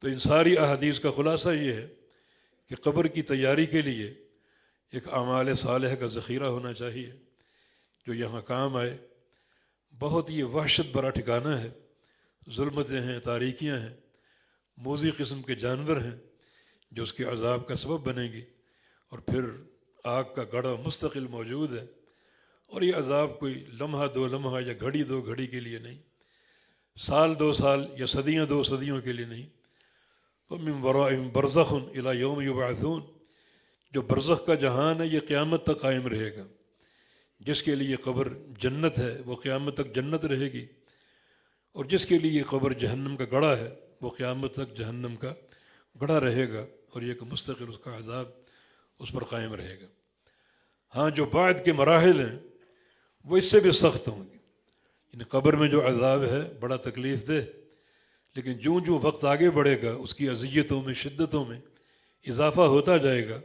تو ان ساری احادیث کا خلاصہ یہ ہے کہ قبر کی تیاری کے لیے ایک اعمال صالح کا ذخیرہ ہونا چاہیے جو یہاں کام آئے۔ بہت یہ وحشت بھرا ٹھکانہ ہے، ظلمتیں ہیں، تاریکیاں ہیں، موذی قسم کے جانور ہیں جو اس کے عذاب کا سبب بنیں گی، اور پھر آگ کا گڑھا مستقل موجود ہے، اور یہ عذاب کوئی لمحہ دو لمحہ یا گھڑی دو گھڑی کے لیے نہیں، سال دو سال یا صدیاں دو صدیوں کے لیے نہیں۔ وَمِن وَرَائِهِمْ بَرْزَخٌ إِلَى يَوْمِ يُبْعَثُونَ، جو برزخ کا جہان ہے یہ قیامت تک قائم رہے گا۔ جس کے لیے قبر جنت ہے وہ قیامت تک جنت رہے گی، اور جس کے لیے قبر جہنم کا گڑھا ہے وہ قیامت تک جہنم کا گڑھا رہے گا، اور یہ کہ مستقل اس کا عذاب اس پر قائم رہے گا۔ ہاں جو بعد کے مراحل ہیں وہ اس سے بھی سخت ہوں گے، یعنی قبر میں جو عذاب ہے بڑا تکلیف دہ، لیکن جوں وقت آگے بڑھے گا اس کی اذیتوں میں، شدتوں میں اضافہ ہوتا جائے گا،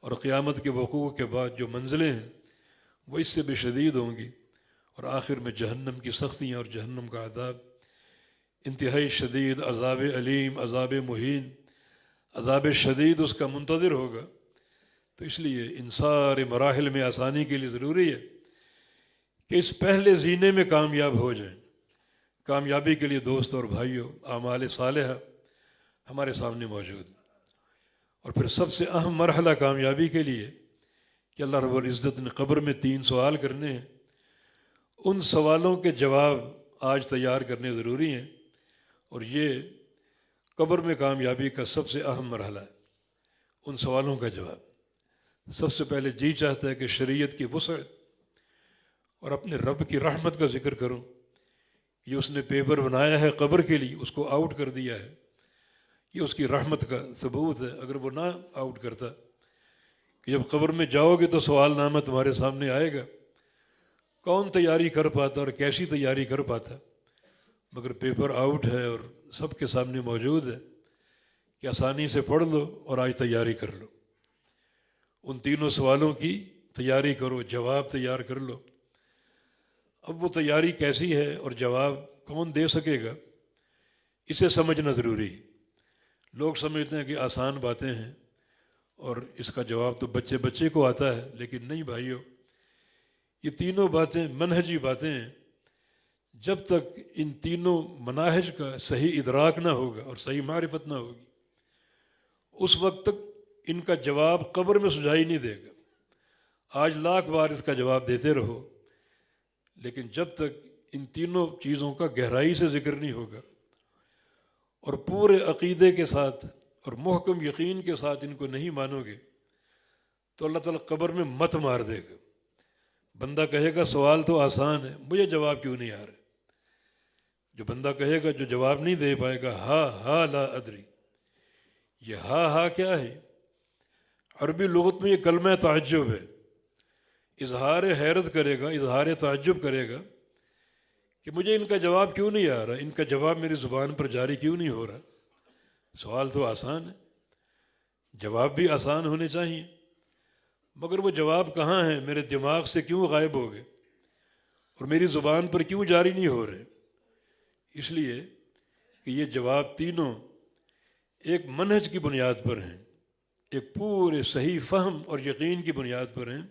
اور قیامت کے وقوع کے بعد جو منزلیں ہیں وہ اس سے بھی شدید ہوں گی، اور آخر میں جہنم کی سختیاں اور جہنم کا عذاب انتہائی شدید، عذاب علیم، عذاب مہین، عذاب شدید اس کا منتظر ہوگا۔ تو اس لیے ان سارے مراحل میں آسانی کے لیے ضروری ہے کہ اس پہلے زینے میں کامیاب ہو جائیں۔ کامیابی کے لیے دوست اور بھائیوں اعمال صالحہ ہمارے سامنے موجود ہیں، اور پھر سب سے اہم مرحلہ کامیابی کے لیے کہ اللہ رب العزت نے قبر میں 3 سوال کرنے ہیں، ان سوالوں کے جواب آج تیار کرنے ضروری ہیں، اور یہ قبر میں کامیابی کا سب سے اہم مرحلہ ہے، ان سوالوں کا جواب۔ سب سے پہلے جی چاہتا ہے کہ شریعت کی وسعت اور اپنے رب کی رحمت کا ذکر کروں۔ یہ اس نے پیپر بنایا ہے قبر کے لیے، اس کو آؤٹ کر دیا ہے، یہ اس کی رحمت کا ثبوت ہے۔ اگر وہ نہ آؤٹ کرتا کہ جب قبر میں جاؤ گے تو سوال نامہ تمہارے سامنے آئے گا، کون تیاری کر پاتا اور کیسی تیاری کر پاتا؟ مگر پیپر آؤٹ ہے اور سب کے سامنے موجود ہے کہ آسانی سے پڑھ لو اور آج تیاری کر لو۔ ان 3 سوالوں کی تیاری کرو، جواب تیار کر لو۔ اب وہ تیاری کیسی ہے اور جواب کون دے سکے گا، اسے سمجھنا ضروری ہے۔ لوگ سمجھتے ہیں کہ آسان باتیں ہیں اور اس کا جواب تو بچے بچے کو آتا ہے، لیکن نہیں بھائیو، یہ تینوں باتیں منہجی باتیں ہیں۔ جب تک ان تینوں مناہج کا صحیح ادراک نہ ہوگا اور صحیح معرفت نہ ہوگی، اس وقت تک ان کا جواب قبر میں سجائی نہیں دے گا۔ آج لاکھ بار اس کا جواب دیتے رہو، لیکن جب تک ان تینوں چیزوں کا گہرائی سے ذکر نہیں ہوگا اور پورے عقیدے کے ساتھ اور محکم یقین کے ساتھ ان کو نہیں مانو گے تو اللہ تعالیٰ قبر میں مت مار دے گا۔ بندہ کہے گا سوال تو آسان ہے، مجھے جواب کیوں نہیں آ رہا؟ جو بندہ کہے گا، جو جواب نہیں دے پائے گا، ہا لا ادری، یہ ہا کیا ہے؟ عربی لغت میں یہ کلمہ تعجب ہے، اظہار حیرت کرے گا، اظہار تعجب کرے گا کہ مجھے ان کا جواب کیوں نہیں آ رہا، ان کا جواب میری زبان پر جاری کیوں نہیں ہو رہا؟ سوال تو آسان ہے، جواب بھی آسان ہونے چاہیے، مگر وہ جواب کہاں ہیں؟ میرے دماغ سے کیوں غائب ہو گئے اور میری زبان پر کیوں جاری نہیں ہو رہے؟ اس لیے کہ یہ جواب تینوں ایک منہج کی بنیاد پر ہیں، ایک پورے صحیح فہم اور یقین کی بنیاد پر ہیں۔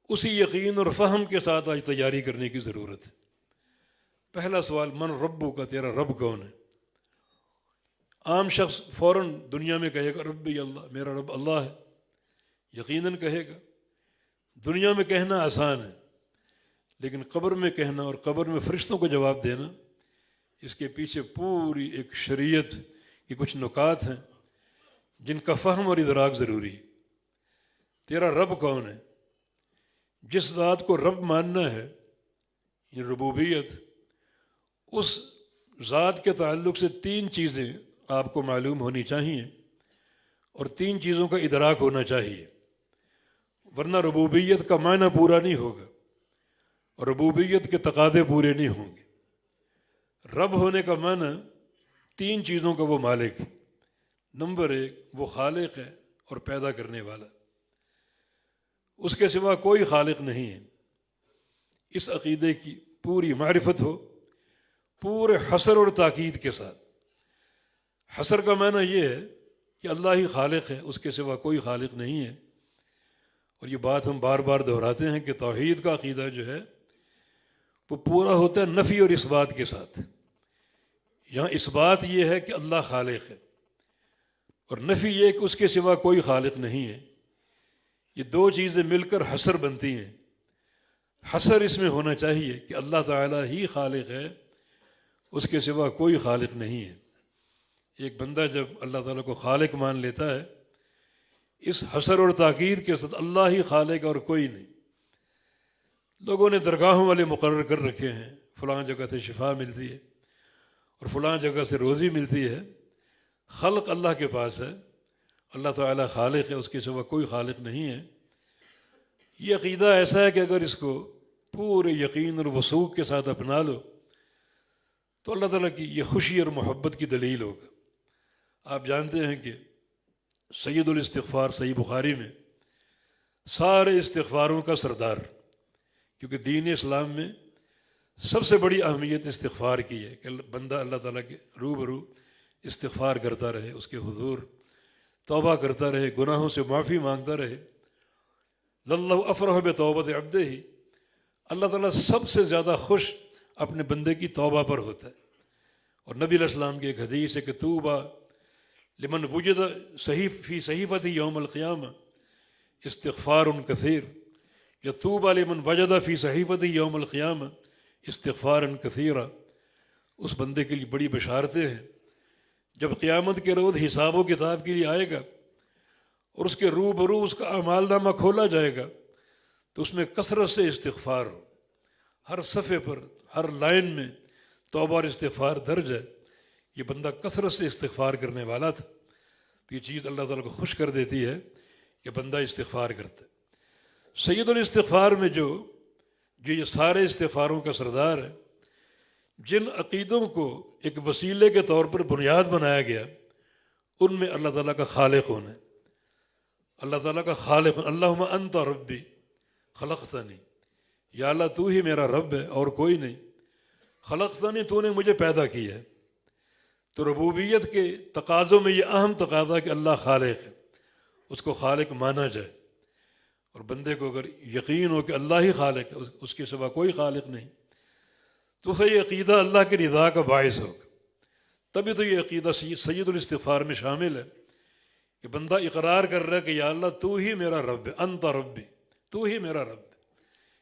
اسی یقین اور فہم کے ساتھ آج تیاری کرنے کی ضرورت ہے۔ پہلا سوال، من ربو کا، تیرا رب کون ہے؟ عام شخص فوراً دنیا میں کہے گا ربی اللہ، میرا رب اللہ ہے، یقیناً کہے گا۔ دنیا میں کہنا آسان ہے، لیکن قبر میں کہنا اور قبر میں فرشتوں کو جواب دینا، اس کے پیچھے پوری ایک شریعت کی کچھ نکات ہیں جن کا فہم اور ادراک ضروری ہے۔ تیرا رب کون ہے؟ جس ذات کو رب ماننا ہے، یہ ربوبیت، اس ذات کے تعلق سے 3 چیزیں آپ کو معلوم ہونی چاہیے اور 3 چیزوں کا ادراک ہونا چاہیے، ورنہ ربوبیت کا معنی پورا نہیں ہوگا اور ربوبیت کے تقاضے پورے نہیں ہوں گے۔ رب ہونے کا معنی 3 چیزوں کا وہ مالک ہے۔ نمبر 1، وہ خالق ہے اور پیدا کرنے والا، اس کے سوا کوئی خالق نہیں ہے۔ اس عقیدے کی پوری معرفت ہو، پورے حصر اور تاکید کے ساتھ۔ حصر کا معنی یہ ہے کہ اللہ ہی خالق ہے، اس کے سوا کوئی خالق نہیں ہے۔ اور یہ بات ہم بار بار دہراتے ہیں کہ توحید کا عقیدہ جو ہے وہ پورا ہوتا ہے نفی اور اثبات کے ساتھ۔ یہاں اثبات یہ ہے کہ اللہ خالق ہے، اور نفی یہ کہ اس کے سوا کوئی خالق نہیں ہے۔ یہ 2 چیزیں مل کر حصر بنتی ہیں۔ حصر اس میں ہونا چاہیے کہ اللہ تعالیٰ ہی خالق ہے، اس کے سوا کوئی خالق نہیں ہے۔ ایک بندہ جب اللہ تعالیٰ کو خالق مان لیتا ہے، اس حصر اور تاکید کے ساتھ اللہ ہی خالق اور کوئی نہیں۔ لوگوں نے درگاہوں والے مقرر کر رکھے ہیں، فلاں جگہ سے شفا ملتی ہے اور فلاں جگہ سے روزی ملتی ہے۔ خلق اللہ کے پاس ہے، اللہ تعالیٰ خالق ہے، اس کے سوا کوئی خالق نہیں ہے۔ یہ عقیدہ ایسا ہے کہ اگر اس کو پورے یقین اور وثوق کے ساتھ اپنا لو تو اللہ تعالیٰ کی یہ خوشی اور محبت کی دلیل ہوگا۔ آپ جانتے ہیں کہ سید الاستغفار صحیح بخاری میں سارے استغفاروں کا سردار، کیونکہ دین اسلام میں سب سے بڑی اہمیت استغفار کی ہے کہ بندہ اللہ تعالیٰ کے روبرو استغفار کرتا رہے، اس کے حضور توبہ کرتا رہے، گناہوں سے معافی مانگتا رہے۔ للہ افرح بتوبۃ عبدہ، اللہ تعالیٰ سب سے زیادہ خوش اپنے بندے کی توبہ پر ہوتا ہے۔ اور نبی علیہ السلام کی ایک حدیث ہے کہ طوبیٰ لمن وجد فی صحیفۃ یوم القیامہ استغفار کثیر، یا طوبیٰ لمن وجد فی صحیفۃ یوم القیامہ استغفار کثیرا۔ اس بندے کے لیے بڑی بشارتیں ہیں جب قیامت کے روز حساب و کتاب کے لیے آئے گا اور اس کے روبرو اس کا اعمال نامہ کھولا جائے گا تو اس میں کثرت سے استغفار ہو، ہر صفحے پر، ہر لائن میں توبہ اور استغفار درج ہے۔ یہ بندہ کثرت سے استغفار کرنے والا تھا، تو یہ چیز اللہ تعالیٰ کو خوش کر دیتی ہے کہ بندہ استغفار کرتا ہے۔ سید الاستغفار میں جو یہ سارے استغفاروں کا سردار ہے، جن عقیدوں کو ایک وسیلے کے طور پر بنیاد بنایا گیا، ان میں اللہ تعالیٰ کا خالق ہونا ہے۔ اللہ تعالیٰ کا خالق، اللہم انت ربی خلقتنی، یا اللہ تو ہی میرا رب ہے اور کوئی نہیں، خلقتنی، تو نے مجھے پیدا کیا ہے۔ تو ربوبیت کے تقاضوں میں یہ اہم تقاضا کہ اللہ خالق ہے، اس کو خالق مانا جائے، اور بندے کو اگر یقین ہو کہ اللہ ہی خالق ہے، اس کے سوا کوئی خالق نہیں، تو یہ عقیدہ اللہ کی رضا کا باعث ہوگا۔ تبھی تو یہ عقیدہ سید الاستغفار میں شامل ہے کہ بندہ اقرار کر رہا ہے کہ یا اللہ تو ہی میرا رب ہے، انت ربی، تو ہی میرا رب ہے۔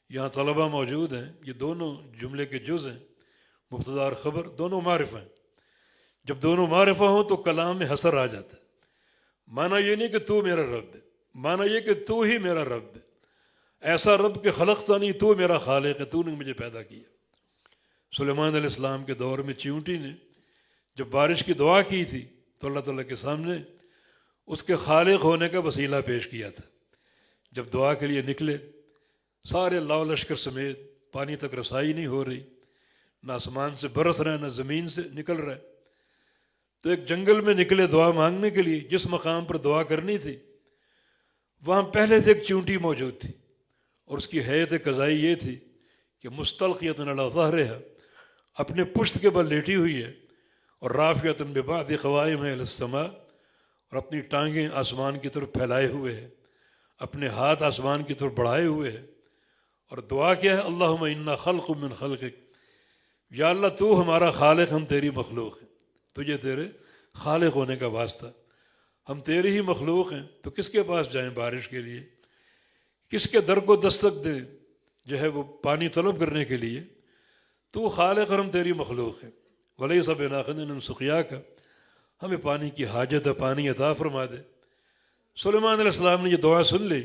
یہاں طلبہ موجود ہیں، یہ دونوں جملے کے جز ہیں، مبتدا اور خبر دونوں معرفہ ہیں۔ جب دونوں معرفہ ہوں تو کلام میں حصر آ جاتا ہے۔ معنی یہ نہیں کہ تو میرا رب ہے، معنی یہ کہ تو ہی میرا رب ہے، ایسا رب کہ خلقتنی، تو میرا خالق ہے، تو نے مجھے پیدا کیا۔ سلیمان علیہ السلام کے دور میں چیونٹی نے جب بارش کی دعا کی تھی تو اللہ تعالیٰ کے سامنے اس کے خالق ہونے کا وسیلہ پیش کیا تھا۔ جب دعا کے لیے نکلے، سارے لاؤ لشکر سمیت، پانی تک رسائی نہیں ہو رہی، نہ آسمان سے برس رہا ہے نہ زمین سے نکل رہا ہے، تو ایک جنگل میں نکلے دعا مانگنے کے لیے۔ جس مقام پر دعا کرنی تھی وہاں پہلے سے ایک چیونٹی موجود تھی، اور اس کی حیت قضائی یہ تھی کہ مستلقیۃ علی ظہرہا، اپنے پشت کے بل لیٹی ہوئی ہے، اور رافعۃ ببعض قوائمہا الی السماء، اور اپنی ٹانگیں آسمان کی طرف پھیلائے ہوئے ہے، اپنے ہاتھ آسمان کی طرف بڑھائے ہوئے ہے، اور دعا کیا ہے، اللہم انا خلق من خلقک، یا اللہ تو ہمارا خالق، ہم تیری مخلوق ہیں، تجھے تیرے خالق ہونے کا واسطہ، ہم تیری ہی مخلوق ہیں، تو کس کے پاس جائیں بارش کے لیے، کس کے در کو دستک دیں جو ہے وہ پانی طلب کرنے کے لیے، تو وہ خالق اور ہم تیری مخلوق ہے۔ ولیس بناخذ عن سقیاک، ہمیں پانی کی حاجت ہے، پانی عطا فرما دے۔ سلیمان علیہ السلام نے یہ دعا سن لی،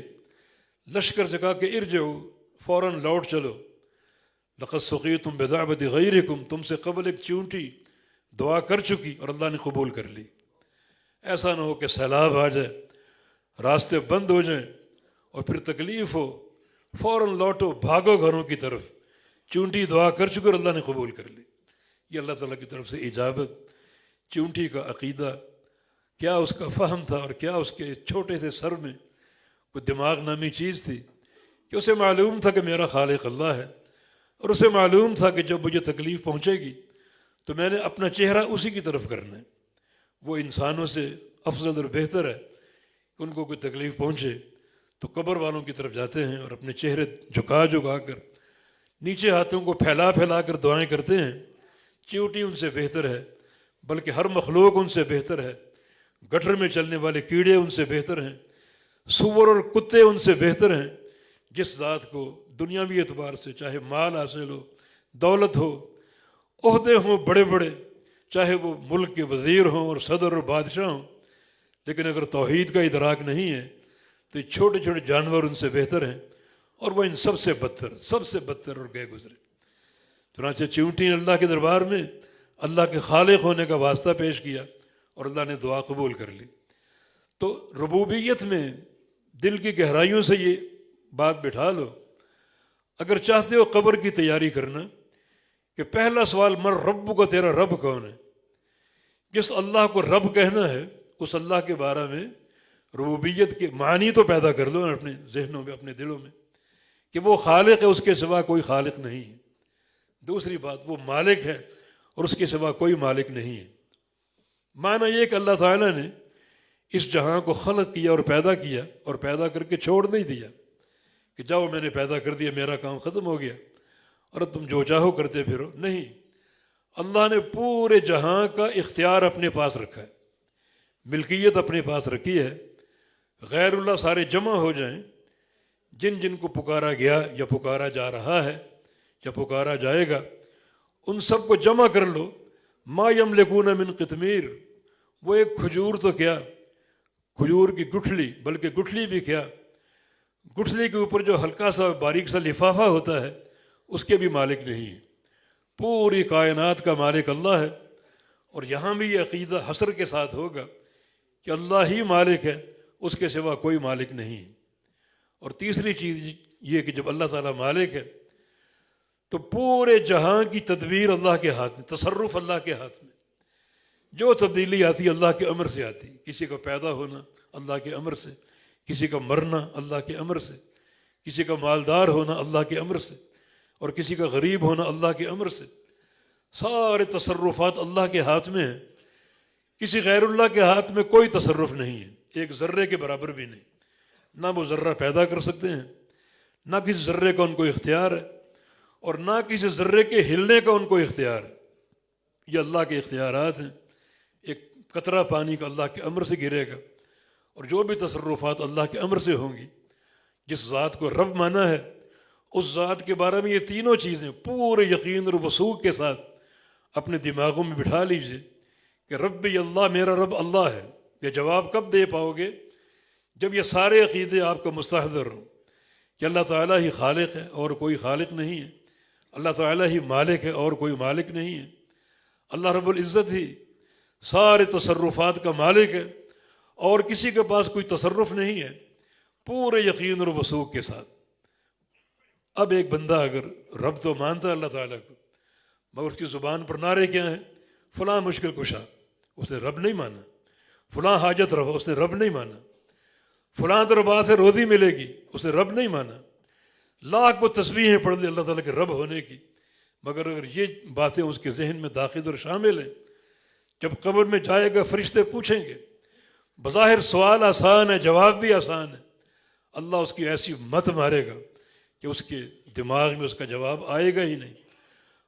لشکر سے کہا کہ ارجعوا، فوراً لوٹ چلو، لقد سقیتم بدعوت غیرکم، تم سے قبل ایک چونٹی دعا کر چکی اور اللہ نے قبول کر لی۔ ایسا نہ ہو کہ سیلاب آ جائے، راستے بند ہو جائیں اور پھر تکلیف ہو، فوراً لوٹو، بھاگو گھروں کی طرف، چونٹی دعا کر چکی اور اللہ نے قبول کر لی۔ یہ اللہ تعالیٰ کی طرف سے اجابت۔ چونٹی کا عقیدہ کیا، اس کا فہم تھا، اور کیا اس کے چھوٹے سے سر میں کوئی دماغ نامی چیز تھی کہ اسے معلوم تھا کہ میرا خالق اللہ ہے، اور اسے معلوم تھا کہ جب مجھے تکلیف پہنچے گی تو میں نے اپنا چہرہ اسی کی طرف کرنا ہے۔ وہ انسانوں سے افضل اور بہتر ہے کہ ان کو کوئی تکلیف پہنچے تو قبر والوں کی طرف جاتے ہیں اور اپنے چہرے جھکا جھکا کر، نیچے ہاتھوں کو پھیلا پھیلا کر دعائیں کرتے ہیں۔ چیونٹی ان سے بہتر ہے، بلکہ ہر مخلوق ان سے بہتر ہے، گٹر میں چلنے والے کیڑے ان سے بہتر ہیں، سور اور کتے ان سے بہتر ہیں۔ جس ذات کو دنیاوی اعتبار سے چاہے مال حاصل ہو، دولت ہو، عہدے ہوں بڑے بڑے، چاہے وہ ملک کے وزیر ہوں اور صدر اور بادشاہ ہوں، لیکن اگر توحید کا ادراک نہیں ہے تو یہ چھوٹے چھوٹے جانور ان سے بہتر ہیں، اور وہ ان سب سے بدتر اور گئے گزرے۔ چنانچہ چیونٹی نے اللہ کے دربار میں اللہ کے خالق ہونے کا واسطہ پیش کیا اور اللہ نے دعا قبول کر لی۔ تو ربوبیت میں دل کی گہرائیوں سے یہ بات بٹھا لو۔ اگر چاہتے ہو قبر کی تیاری کرنا کہ پہلا سوال، من رب کا، تیرا رب کون ہے؟ جس اللہ کو رب کہنا ہے اس اللہ کے بارے میں ربوبیت کے معنی تو پیدا کر لو اپنے ذہنوں میں، اپنے دلوں میں، کہ وہ خالق ہے، اس کے سوا کوئی خالق نہیں ہے۔ دوسری بات، وہ مالک ہے اور اس کے سوا کوئی مالک نہیں ہے۔ معنی یہ کہ اللہ تعالیٰ نے اس جہاں کو خلق کیا اور پیدا کر کے چھوڑ نہیں دیا کہ جاؤ میں نے پیدا کر دیا، میرا کام ختم ہو گیا اور اب تم جو چاہو کرتے پھرو۔ نہیں، اللہ نے پورے جہاں کا اختیار اپنے پاس رکھا ہے، ملکیت اپنے پاس رکھی ہے۔ غیر اللہ سارے جمع ہو جائیں، جن جن کو پکارا گیا یا پکارا جا رہا ہے یا پکارا جائے گا، ان سب کو جمع کر لو۔ ما یملکون من قطمیر، وہ ایک کھجور تو کیا، کھجور کی گٹھلی، بلکہ گٹھلی بھی کیا، گٹھلی کے اوپر جو ہلکا سا باریک سا لفافہ ہوتا ہے اس کے بھی مالک نہیں ہے۔ پوری کائنات کا مالک اللہ ہے۔ اور یہاں بھی یہ عقیدہ حسر کے ساتھ ہوگا کہ اللہ ہی مالک ہے، اس کے سوا کوئی مالک نہیں ہے۔ اور تیسری چیز یہ کہ جب اللہ تعالیٰ مالک ہے تو پورے جہاں کی تدبیر اللہ کے ہاتھ میں، تصرف اللہ کے ہاتھ میں۔ جو تبدیلی آتی اللہ کے امر سے آتی، کسی کا پیدا ہونا اللہ کے امر سے، کسی کا مرنا اللہ کے امر سے، کسی کا مالدار ہونا اللہ کے امر سے، اور کسی کا غریب ہونا اللہ کے امر سے۔ سارے تصرفات اللہ کے ہاتھ میں ہیں، کسی غیر اللہ کے ہاتھ میں کوئی تصرف نہیں ہے، ایک ذرے کے برابر بھی نہیں۔ نہ وہ ذرہ پیدا کر سکتے ہیں، نہ کسی ذرے کا ان کو اختیار ہے، اور نہ کسی ذرے کے ہلنے کا ان کو اختیار ہے۔ یہ اللہ کے اختیارات ہیں۔ ایک قطرہ پانی کا اللہ کے امر سے گرے گا، اور جو بھی تصرفات اللہ کے امر سے ہوں گی۔ جس ذات کو رب مانا ہے اس ذات کے بارے میں یہ تینوں چیزیں پورے یقین اور وثوق کے ساتھ اپنے دماغوں میں بٹھا لیجئے کہ ربی اللہ، میرا رب اللہ ہے۔ یہ جواب کب دے پاؤ گے؟ جب یہ سارے عقیدے آپ کا مستحضر ہوں کہ اللہ تعالیٰ ہی خالق ہے اور کوئی خالق نہیں ہے، اللہ تعالیٰ ہی مالک ہے اور کوئی مالک نہیں ہے، اللہ رب العزت ہی سارے تصرفات کا مالک ہے اور کسی کے پاس کوئی تصرف نہیں ہے، پورے یقین اور وثوق کے ساتھ۔ اب ایک بندہ اگر رب تو مانتا ہے اللہ تعالیٰ کو، مگر اس کی زبان پر نعرے کیا ہیں؟ فلاں مشکل کشا، اس نے رب نہیں مانا۔ فلاں حاجت روا، اس نے رب نہیں مانا۔ فلاں دربار سے روزی ملے گی، اس نے رب نہیں مانا۔ لاکھ وہ تسبیحیں پڑھ لی اللہ تعالیٰ کے رب ہونے کی، مگر اگر یہ باتیں اس کے ذہن میں داخل اور شامل ہیں، جب قبر میں جائے گا فرشتے پوچھیں گے، بظاہر سوال آسان ہے، جواب بھی آسان ہے، اللہ اس کی ایسی مت مارے گا کہ اس کے دماغ میں اس کا جواب آئے گا ہی نہیں،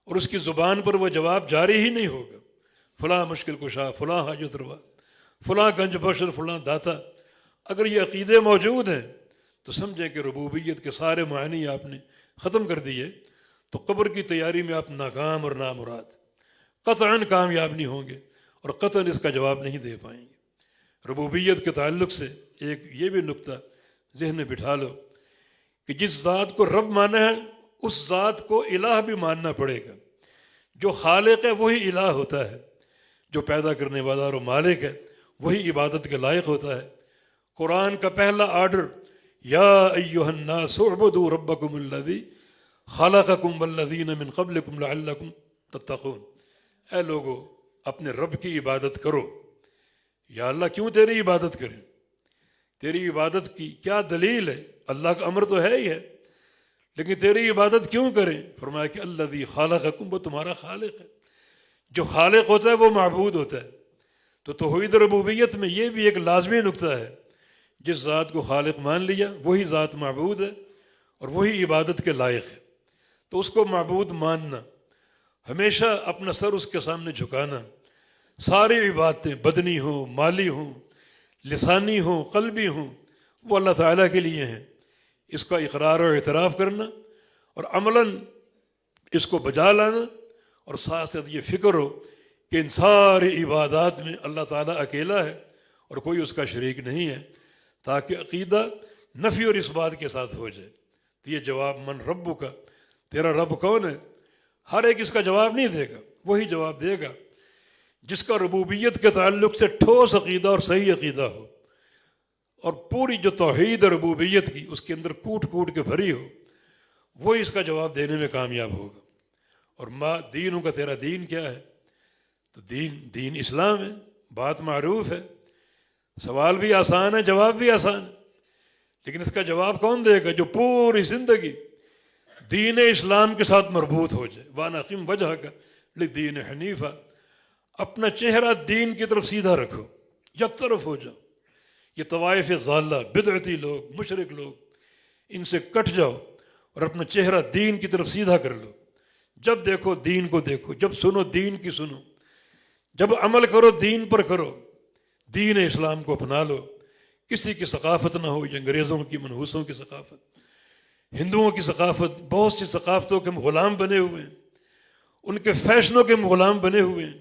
اور اس کی زبان پر وہ جواب جاری ہی نہیں ہوگا۔ فلاں مشکل کشا، فلاں حاجت روا، فلاں گنج بخش، فلاں داتا۔ اگر یہ عقیدے موجود ہیں تو سمجھیں کہ ربوبیت کے سارے معنی آپ نے ختم کر دیے تو قبر کی تیاری میں آپ ناکام اور نامراد، قطعاً کامیاب نہیں ہوں گے اور قطعاً اس کا جواب نہیں دے پائیں گے۔ ربوبیت کے تعلق سے ایک یہ بھی نقطہ ذہن میں بٹھا لو کہ جس ذات کو رب مانا ہے اس ذات کو الہ بھی ماننا پڑے گا۔ جو خالق ہے وہی الہ ہوتا ہے، جو پیدا کرنے والا اور مالک ہے وہی عبادت کے لائق ہوتا ہے۔ قرآن کا پہلا آرڈر یا ایھا الناس اعبدوا ربکم الذی خلقکم والذین من قبلکم لعلکم تتقون، اے لوگو اپنے رب کی عبادت کرو۔ یا اللہ کیوں تیری عبادت کریں؟ تیری عبادت کی کیا دلیل ہے؟ اللہ کا امر تو ہے ہی ہے، لیکن تیری عبادت کیوں کریں؟ فرمایا کہ الذی خلقکم، وہ تمہارا خالق ہے۔ جو خالق ہوتا ہے وہ معبود ہوتا ہے۔ تو توحید ربوبیت میں یہ بھی ایک لازمی نقطہ ہے، جس ذات کو خالق مان لیا وہی ذات معبود ہے اور وہی عبادت کے لائق ہے۔ تو اس کو معبود ماننا، ہمیشہ اپنا سر اس کے سامنے جھکانا، ساری عبادتیں بدنی ہوں، مالی ہوں، لسانی ہوں، قلبی ہوں، وہ اللہ تعالیٰ کے لیے ہیں۔ اس کا اقرار و اعتراف کرنا اور عملاً اس کو بجا لانا، اور ساتھ ساتھ یہ فکر ہو کہ ان ساری عبادات میں اللہ تعالیٰ اکیلا ہے اور کوئی اس کا شریک نہیں ہے، تاکہ عقیدہ نفی اور اس بات کے ساتھ ہو جائے۔ تو یہ جواب من ربو کا، تیرا رب کون ہے، ہر ایک اس کا جواب نہیں دے گا، وہی جواب دے گا جس کا ربوبیت کے تعلق سے ٹھوس عقیدہ اور صحیح عقیدہ ہو، اور پوری جو توحید ربوبیت کی اس کے اندر کوٹ کوٹ کے بھری ہو، وہی اس کا جواب دینے میں کامیاب ہوگا۔ اور ما دینوں کا، تیرا دین کیا ہے؟ تو دین اسلام ہے، بات معروف ہے، سوال بھی آسان ہے، جواب بھی آسان ہے، لیکن اس کا جواب کون دے گا؟ جو پوری زندگی دین اسلام کے ساتھ مربوط ہو جائے۔ وَأَنْ أَقِمْ وَجْهَكَ لِلدِّينِ حَنِيفًا، اپنا چہرہ دین کی طرف سیدھا رکھو، یک طرف ہو جاؤ۔ یہ طوائف ضالہ، بدعتی لوگ، مشرک لوگ، ان سے کٹ جاؤ اور اپنا چہرہ دین کی طرف سیدھا کر لو۔ جب دیکھو دین کو دیکھو، جب سنو دین کی سنو، جب عمل کرو دین پر کرو، دین اسلام کو اپنا لو۔ کسی کی ثقافت نہ ہو، یہ انگریزوں کی منحوسوں کی ثقافت، ہندوؤں کی ثقافت، بہت سی ثقافتوں کے ہم غلام بنے ہوئے ہیں، ان کے فیشنوں کے ہم غلام بنے ہوئے ہیں۔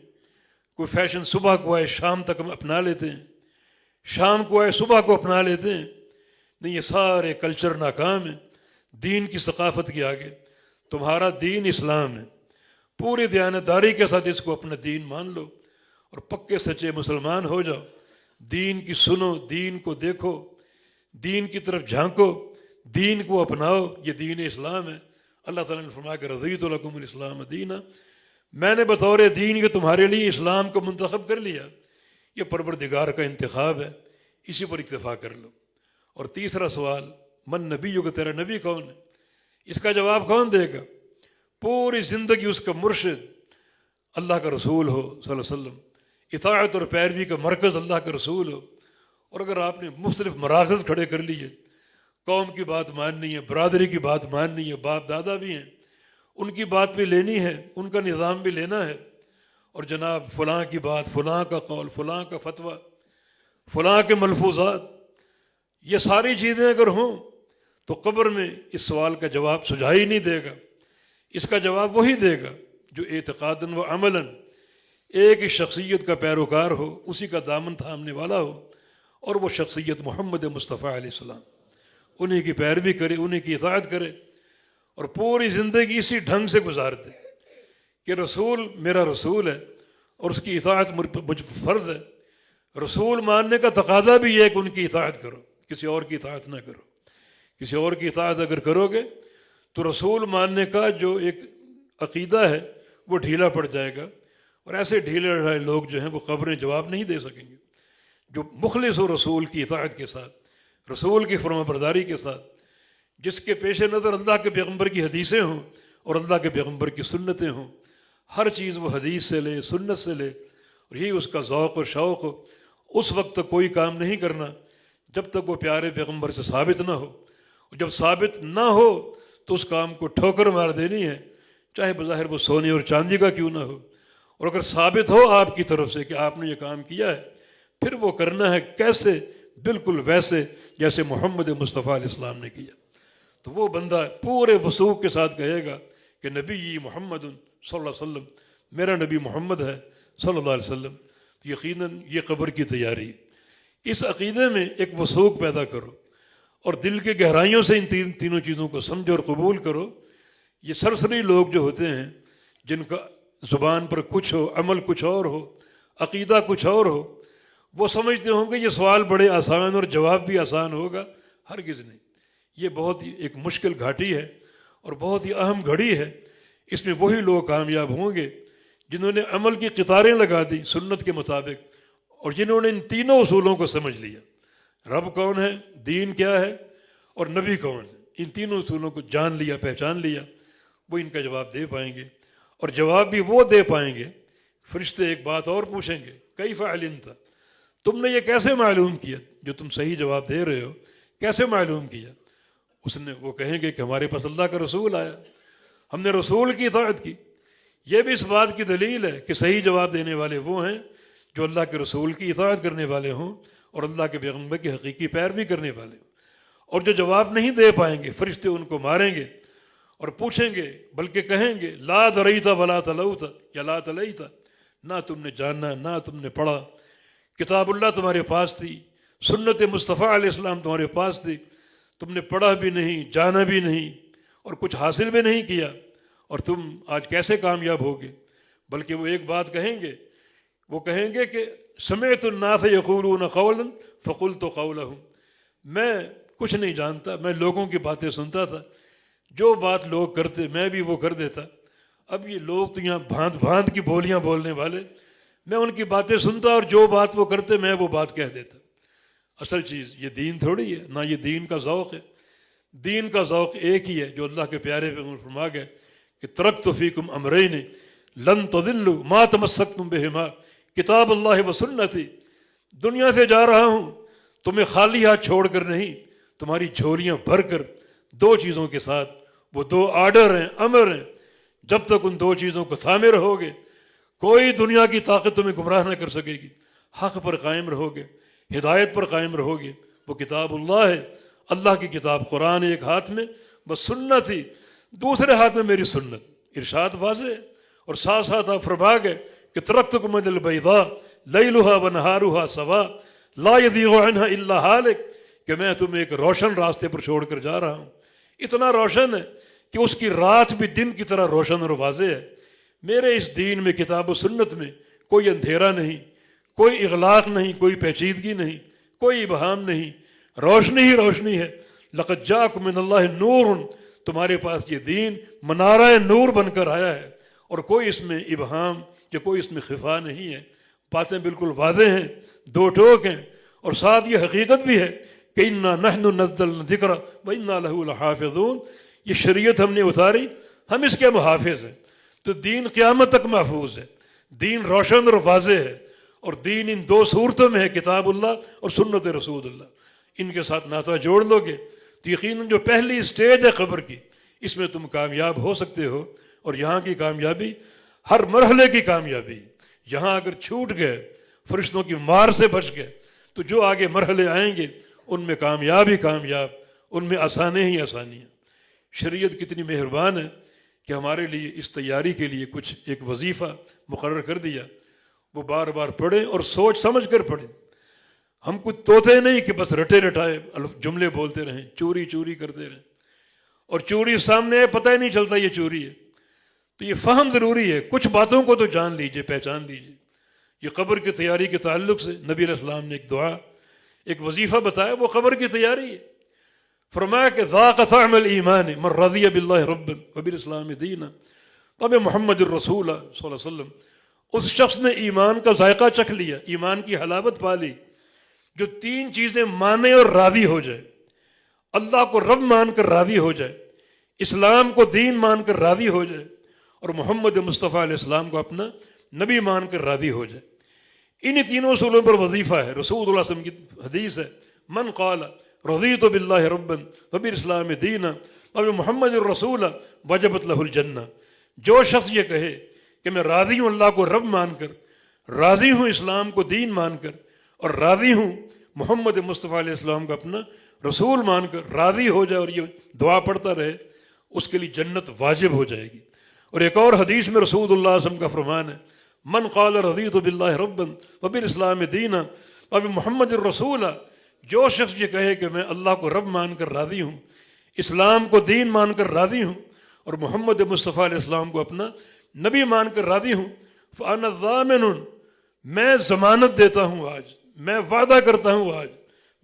کوئی فیشن صبح کو آئے شام تک ہم اپنا لیتے ہیں، شام کو آئے صبح کو اپنا لیتے ہیں۔ نہیں، یہ سارے کلچر ناکام ہیں دین کی ثقافت کے آگے۔ تمہارا دین اسلام ہے، پوری دیانتداری کے ساتھ اس کو اپنا دین مان لو اور پکے سچے مسلمان ہو جاؤ۔ دین کی سنو، دین کو دیکھو، دین کی طرف جھانکو، دین کو اپناؤ۔ یہ دین اسلام ہے۔ اللہ تعالیٰ نے فرمایا کہ رضیت لکم الاسلام دینا، میں نے بطور دین کے تمہارے لیے اسلام کو منتخب کر لیا۔ یہ پروردگار کا انتخاب ہے، اسی پر اکتفا کر لو۔ اور تیسرا سوال، من نبی کا، تیرا نبی کون ہے؟ اس کا جواب کون دے گا؟ پوری زندگی اس کا مرشد اللہ کا رسول ہو صلی اللہ علیہ وسلم، اطاعت اور پیروی کا مرکز اللہ کا رسول ہو۔ اور اگر آپ نے مختلف مراکز کھڑے کر لیے، قوم کی بات ماننی ہے، برادری کی بات ماننی ہے، باپ دادا بھی ہیں ان کی بات بھی لینی ہے، ان کا نظام بھی لینا ہے، اور جناب فلاں کی بات، فلاں کا قول، فلاں کا فتویٰ، فلاں کے ملفوظات، یہ ساری چیزیں اگر ہوں تو قبر میں اس سوال کا جواب سجائی نہیں دے گا۔ اس کا جواب وہی دے گا جو اعتقاداً و عملاً ایک ہی شخصیت کا پیروکار ہو، اسی کا دامن تھامنے والا ہو، اور وہ شخصیت محمد مصطفیٰ علیہ السلام، انہی کی پیروی کرے، انہی کی اطاعت کرے، اور پوری زندگی اسی ڈھنگ سے گزار دے کہ رسول میرا رسول ہے اور اس کی اطاعت مجھ پر فرض ہے۔ رسول ماننے کا تقاضا بھی ہے کہ ان کی اطاعت کرو، کسی اور کی اطاعت نہ کرو۔ کسی اور کی اطاعت اگر کرو گے تو رسول ماننے کا جو ایک عقیدہ ہے وہ ڈھیلا پڑ جائے گا، اور ایسے ڈھیلے ڈھالے لوگ جو ہیں وہ قبریں جواب نہیں دے سکیں گے۔ جو مخلص ہو رسول کی اطاعت کے ساتھ، رسول کی فرما برداری کے ساتھ، جس کے پیش نظر اللہ کے پیغمبر کی حدیثیں ہوں اور اللہ کے پیغمبر کی سنتیں ہوں، ہر چیز وہ حدیث سے لے، سنت سے لے، اور یہی اس کا ذوق اور شوق ہو، اس وقت تک کوئی کام نہیں کرنا جب تک وہ پیارے پیغمبر سے ثابت نہ ہو، اور جب ثابت نہ ہو تو اس کام کو ٹھوکر مار دینی ہے، چاہے بظاہر وہ سونے اور چاندی کا کیوں نہ ہو۔ اور اگر ثابت ہو آپ کی طرف سے کہ آپ نے یہ کام کیا ہے، پھر وہ کرنا ہے کیسے؟ بالکل ویسے جیسے محمد مصطفیٰ علیہ السلام نے کیا۔ تو وہ بندہ پورے وثوق کے ساتھ کہے گا کہ نبی محمد صلی اللہ علیہ وسلم، میرا نبی محمد ہے صلی اللہ علیہ وسلم، تو یقیناً یہ قبر کی تیاری۔ اس عقیدے میں ایک وثوق پیدا کرو اور دل کے گہرائیوں سے ان تینوں چیزوں کو سمجھو اور قبول کرو۔ یہ سرسری لوگ جو ہوتے ہیں، جن کا زبان پر کچھ ہو، عمل کچھ اور ہو، عقیدہ کچھ اور ہو، وہ سمجھتے ہوں گے یہ سوال بڑے آسان اور جواب بھی آسان ہوگا۔ ہرگز نہیں، یہ بہت ہی ایک مشکل گھاٹی ہے اور بہت ہی اہم گھڑی ہے۔ اس میں وہی لوگ کامیاب ہوں گے جنہوں نے عمل کی قطاریں لگا دی سنت کے مطابق، اور جنہوں نے ان تینوں اصولوں کو سمجھ لیا، رب کون ہے، دین کیا ہے، اور نبی کون ہے، ان تینوں اصولوں کو جان لیا، پہچان لیا، وہ ان کا جواب دے پائیں گے۔ اور جواب بھی وہ دے پائیں گے، فرشتے ایک بات اور پوچھیں گے، کیف علمت، تم نے یہ کیسے معلوم کیا جو تم صحیح جواب دے رہے ہو، کیسے معلوم کیا؟ وہ کہیں گے کہ ہمارے پاس اللہ کا رسول آیا، ہم نے رسول کی اطاعت کی۔ یہ بھی اس بات کی دلیل ہے کہ صحیح جواب دینے والے وہ ہیں جو اللہ کے رسول کی اطاعت کرنے والے ہوں اور اللہ کے پیغمبر کی حقیقی پیروی کرنے والے ہوں۔ اور جو جواب نہیں دے پائیں گے، فرشتے ان کو ماریں گے اور پوچھیں گے، بلکہ کہیں گے لا دریت ولا تلوت، یا لا تلیت، نہ تم نے جانا نہ تم نے پڑھا، کتاب اللہ تمہارے پاس تھی، سنت مصطفیٰ علیہ السلام تمہارے پاس تھی، تم نے پڑھا بھی نہیں، جانا بھی نہیں، اور کچھ حاصل بھی نہیں کیا، اور تم آج کیسے کامیاب ہوگے؟ بلکہ وہ ایک بات کہیں گے، وہ کہیں گے کہ سمعت الناس یقولون قولا فقلت قولهم، میں کچھ نہیں جانتا، میں لوگوں کی باتیں سنتا تھا، جو بات لوگ کرتے میں بھی وہ کر دیتا، اب یہ لوگ تو یہاں بھانت بھانت کی بولیاں بولنے والے، میں ان کی باتیں سنتا اور جو بات وہ کرتے میں وہ بات کہہ دیتا۔ اصل چیز یہ دین تھوڑی ہے، نہ یہ دین کا ذوق ہے۔ دین کا ذوق ایک ہی ہے جو اللہ کے پیارے پیغمبر فرما گئے کہ ترکت فیکم امرین لن تضلوا ما تمسکتم بہما کتاب اللہ و سنتی، دنیا سے جا رہا ہوں تمہیں خالی ہاتھ چھوڑ کر نہیں، تمہاری جھولیاں بھر کر دو چیزوں کے ساتھ، وہ دو آرڈر ہیں، امر ہیں، جب تک ان دو چیزوں کو تھامے رہو گے کوئی دنیا کی طاقت تمہیں گمراہ نہ کر سکے گی۔ حق پر قائم رہو گے، ہدایت پر قائم رہو گے، وہ کتاب اللہ ہے، اللہ کی کتاب قرآن ایک ہاتھ میں، بس سنت ہی دوسرے ہاتھ میں میری سنت، ارشاد واضح ہے۔ اور ساتھ ساتھ آپ فرما گئے کہ ترکتکم علی البیضاء لیلھا ونہارھا سواء لا یزیغ عنھا الا ہالک، کہ میں تمہیں ایک روشن راستے پر چھوڑ کر جا رہا ہوں، اتنا روشن ہے کہ اس کی رات بھی دن کی طرح روشن اور واضح ہے۔ میرے اس دین میں، کتاب و سنت میں، کوئی اندھیرا نہیں، کوئی اغلاق نہیں، کوئی پیچیدگی نہیں، کوئی ابہام نہیں، روشنی ہی روشنی ہے۔ لقد جاءکم من اللہ نور، تمہارے پاس یہ دین منارہ نور بن کر آیا ہے، اور کوئی اس میں ابہام یا کوئی اس میں خفا نہیں ہے، باتیں بالکل واضح ہیں، دو ٹوک ہیں، اور ساتھ یہ حقیقت بھی ہے کہ انا نحن نزلنا الذکر وانا لہ لحافظون، یہ شریعت ہم نے اتاری، ہم اس کے محافظ ہیں۔ تو دین قیامت تک محفوظ ہے، دین روشن اور واضح ہے، اور دین ان دو صورتوں میں ہے، کتاب اللہ اور سنت رسول اللہ۔ ان کے ساتھ ناطہ جوڑ لو گے تو یقیناً جو پہلی سٹیج ہے قبر کی، اس میں تم کامیاب ہو سکتے ہو، اور یہاں کی کامیابی ہر مرحلے کی کامیابی۔ یہاں اگر چھوٹ گئے، فرشتوں کی مار سے بچ گئے، تو جو آگے مرحلے آئیں گے ان میں کامیاب ہی کامیاب، ان میں آسانیں ہی آسانیاں۔ شریعت کتنی مہربان ہے کہ ہمارے لیے اس تیاری کے لیے کچھ ایک وظیفہ مقرر کر دیا، وہ بار بار پڑھیں اور سوچ سمجھ کر پڑھیں۔ ہم کچھ طوطے نہیں کہ بس رٹے رٹائے جملے بولتے رہیں، چوری چوری کرتے رہیں، اور چوری سامنے ہے پتہ ہی نہیں چلتا یہ چوری ہے۔ تو یہ فہم ضروری ہے، کچھ باتوں کو تو جان لیجئے، پہچان لیجئے۔ یہ قبر کی تیاری کے تعلق سے نبی علیہ السلام نے ایک دعا، ایک وظیفہ بتایا، وہ قبر کی تیاری ہے۔ فرمایا کہ ذاق طعم الایمان من رضی باللہ ربا وبالاسلام دینا وبمحمد الرسول صلی اللہ علیہ وسلم، اس شخص نے ایمان کا ذائقہ چکھ لیا، ایمان کی حلاوت پا لی، جو تین چیزیں مانے اور راضی ہو جائے، اللہ کو رب مان کر راضی ہو جائے، اسلام کو دین مان کر راضی ہو جائے، اور محمد مصطفیٰ علیہ السلام کو اپنا نبی مان کر راضی ہو جائے۔ انہی تینوں اصولوں پر وظیفہ ہے۔ رسول اللہ صلی اللہ علیہ وسلم کی حدیث ہے، من قال رضیت باللہ ربا وبالاسلام دینا وبمحمد الرسول وجبت لہ الجنہ، جو شخص یہ کہے کہ میں راضی ہوں اللہ کو رب مان کر، راضی ہوں اسلام کو دین مان کر، اور راضی ہوں محمد مصطفیٰ علیہ السلام کا اپنا رسول مان کر راضی ہو جائے اور یہ دعا پڑھتا رہے، اس کے لیے جنت واجب ہو جائے گی۔ اور ایک اور حدیث میں رسول اللہ صلی اللہ علیہ وسلم کا فرمان ہے، من قال رضیت باللہ ربا وبالاسلام دینا وبمحمد الرسول، جو شخص یہ کہے کہ میں اللہ کو رب مان کر راضی ہوں، اسلام کو دین مان کر راضی ہوں، اور محمد مصطفیٰ علیہ السلام کو اپنا نبی مان کر راضی ہوں، فانا ضامن، میں ضمانت دیتا ہوں آج، میں وعدہ کرتا ہوں آج،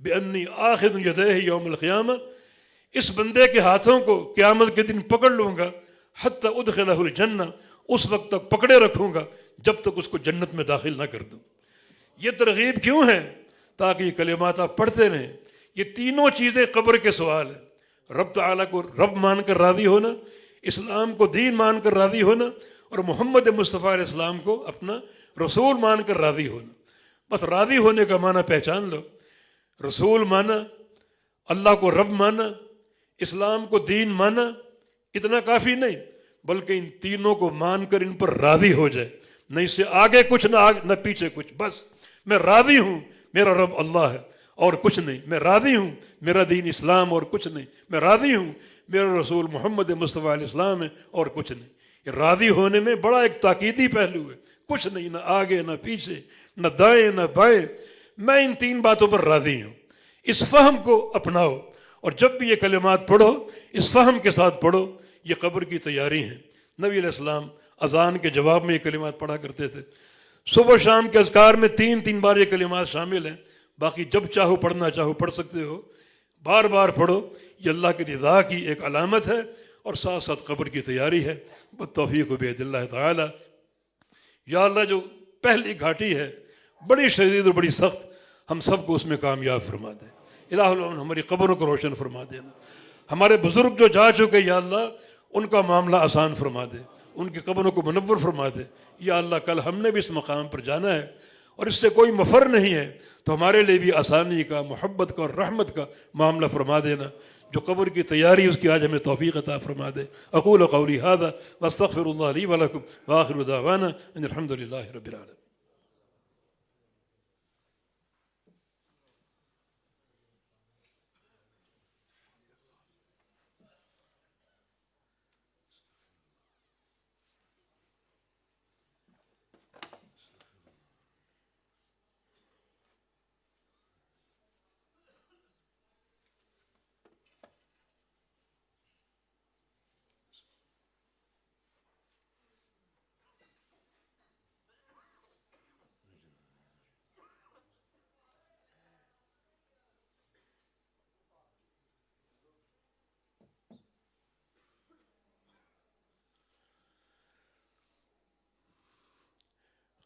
بانی آخذ یدیہ یوم القیامہ، اس بندے کے ہاتھوں کو قیامت کے دن پکڑ لوں گا، حتی ادخلہ الجنہ، اس وقت تک پکڑے رکھوں گا جب تک اس کو جنت میں داخل نہ کر دوں۔ یہ ترغیب کیوں ہے؟ تاکہ یہ کلمات آپ پڑھتے رہیں۔ یہ تینوں چیزیں قبر کے سوال ہیں، رب تعالیٰ کو رب مان کر راضی ہونا، اسلام کو دین مان کر راضی ہونا، اور محمد مصطفیٰ علیہ السلام کو اپنا رسول مان کر راضی ہونا۔ بس راضی ہونے کا معنی پہچان لو، رسول مانا، اللہ کو رب مانا، اسلام کو دین مانا، اتنا کافی نہیں، بلکہ ان تینوں کو مان کر ان پر راضی ہو جائے، نہ اس سے آگے کچھ نہ پیچھے کچھ، بس میں راضی ہوں میرا رب اللہ ہے اور کچھ نہیں، میں راضی ہوں میرا دین اسلام اور کچھ نہیں، میں راضی ہوں میرا رسول محمد مصطفیٰ علیہ السلام ہے اور کچھ نہیں۔ یہ راضی ہونے میں بڑا ایک تاکیدی پہلو ہے، کچھ نہیں، نہ آگے نہ پیچھے، نہ دائیں نہ بائیں، میں ان تین باتوں پر راضی ہوں۔ اس فہم کو اپناؤ، اور جب بھی یہ کلمات پڑھو اس فہم کے ساتھ پڑھو، یہ قبر کی تیاری ہیں۔ نبی علیہ السلام اذان کے جواب میں یہ کلمات پڑھا کرتے تھے، صبح شام کے اذکار میں 3 بار یہ کلمات شامل ہیں، باقی جب چاہو پڑھنا چاہو پڑھ سکتے ہو، بار بار پڑھو، یہ اللہ کی رضا کی ایک علامت ہے اور ساتھ ساتھ قبر کی تیاری ہے۔ بالتوفیق بید اللہ تعالی۔ یا اللہ، جو پہلی گھاٹی ہے بڑی شدید اور بڑی سخت، ہم سب کو اس میں کامیاب فرما دے۔ الہ العالمین ہماری قبروں کو روشن فرما دینا۔ ہمارے بزرگ جو جا چکے یا اللہ ان کا معاملہ آسان فرما دے، ان کی قبروں کو منور فرما دے۔ یا اللہ کل ہم نے بھی اس مقام پر جانا ہے اور اس سے کوئی مفر نہیں ہے، تو ہمارے لیے بھی آسانی کا، محبت کا اور رحمت کا معاملہ فرما دینا۔ جو قبر کی تیاری اس کی آج ہمیں توفیق عطا فرما دے۔ اقول قولی ھذا واستغفر اللہ لی ولکم وآخر دعوانا ان الحمد للہ رب العالمین۔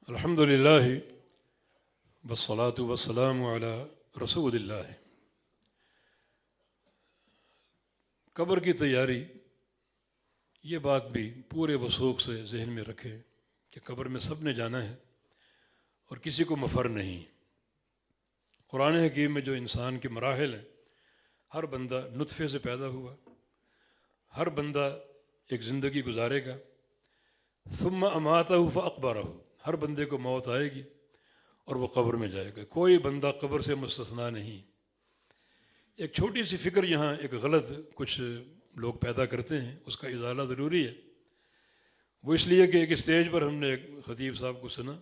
الحمد للہ والصلاة والسلام علی رسول اللہ۔ قبر کی تیاری، یہ بات بھی پورے وثوق سے ذہن میں رکھے کہ قبر میں سب نے جانا ہے اور کسی کو مفر نہیں۔ قرآن حکیم میں جو انسان کے مراحل ہیں، ہر بندہ نطفے سے پیدا ہوا، ہر بندہ ایک زندگی گزارے گا، ثم اماتہ فاقبرہ، ہر بندے کو موت آئے گی اور وہ قبر میں جائے گا، کوئی بندہ قبر سے مستثنیٰ نہیں۔ ایک چھوٹی سی فکر یہاں ایک غلط کچھ لوگ پیدا کرتے ہیں، اس کا ازالہ ضروری ہے۔ وہ اس لیے کہ ایک اسٹیج پر ہم نے ایک خطیب صاحب کو سنا،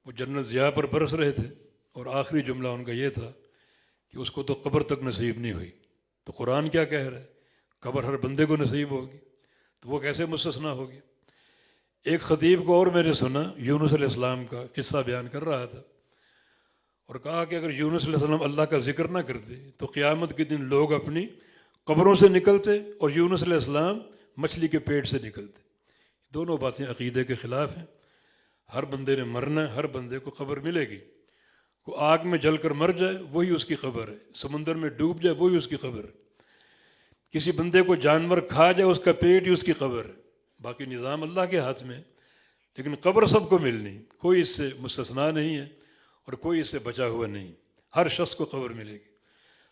وہ جنت ضیاء پر برس رہے تھے اور آخری جملہ ان کا یہ تھا کہ اس کو تو قبر تک نصیب نہیں ہوئی۔ تو قرآن کیا کہہ رہا ہے؟ قبر ہر بندے کو نصیب ہوگی، تو وہ کیسے مستثنیٰ ہوگی؟ ایک خطیب کو اور میں نے سنا، یونس علیہ السلام کا قصہ بیان کر رہا تھا اور کہا کہ اگر یونس علیہ السلام اللہ کا ذکر نہ کرتے تو قیامت کے دن لوگ اپنی قبروں سے نکلتے اور یونس علیہ السلام مچھلی کے پیٹ سے نکلتے۔ دونوں باتیں عقیدے کے خلاف ہیں۔ ہر بندے نے مرنا ہے، ہر بندے کو قبر ملے گی۔ کوئی آگ میں جل کر مر جائے وہی اس کی قبر ہے، سمندر میں ڈوب جائے وہی اس کی قبر ہے، کسی بندے کو جانور کھا جائے اس کا پیٹ ہی اس کی قبر ہے۔ باقی نظام اللہ کے ہاتھ میں، لیکن قبر سب کو ملنی، کوئی اس سے مستثنیٰ نہیں ہے اور کوئی اس سے بچا ہوا نہیں، ہر شخص کو قبر ملے گی۔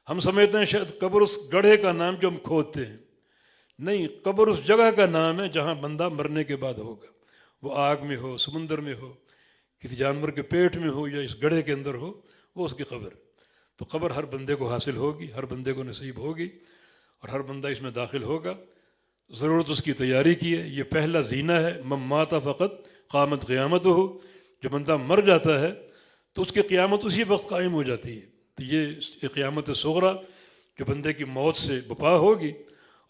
ہم سمجھتے ہیں شاید قبر اس گڑھے کا نام جو ہم کھودتے ہیں، نہیں، قبر اس جگہ کا نام ہے جہاں بندہ مرنے کے بعد ہوگا، وہ آگ میں ہو، سمندر میں ہو، کسی جانور کے پیٹ میں ہو یا اس گڑھے کے اندر ہو، وہ اس کی قبر۔ تو قبر ہر بندے کو حاصل ہوگی، ہر بندے کو نصیب ہوگی، اور ہر بندہ اس میں داخل ہوگا۔ ضرورت اس کی تیاری کی ہے، یہ پہلا زینہ ہے۔ من مات فقط قامت قیامت ہو، جو بندہ مر جاتا ہے تو اس کی قیامت اسی وقت قائم ہو جاتی ہے۔ تو یہ قیامت صغریٰ جو بندے کی موت سے بپا ہوگی،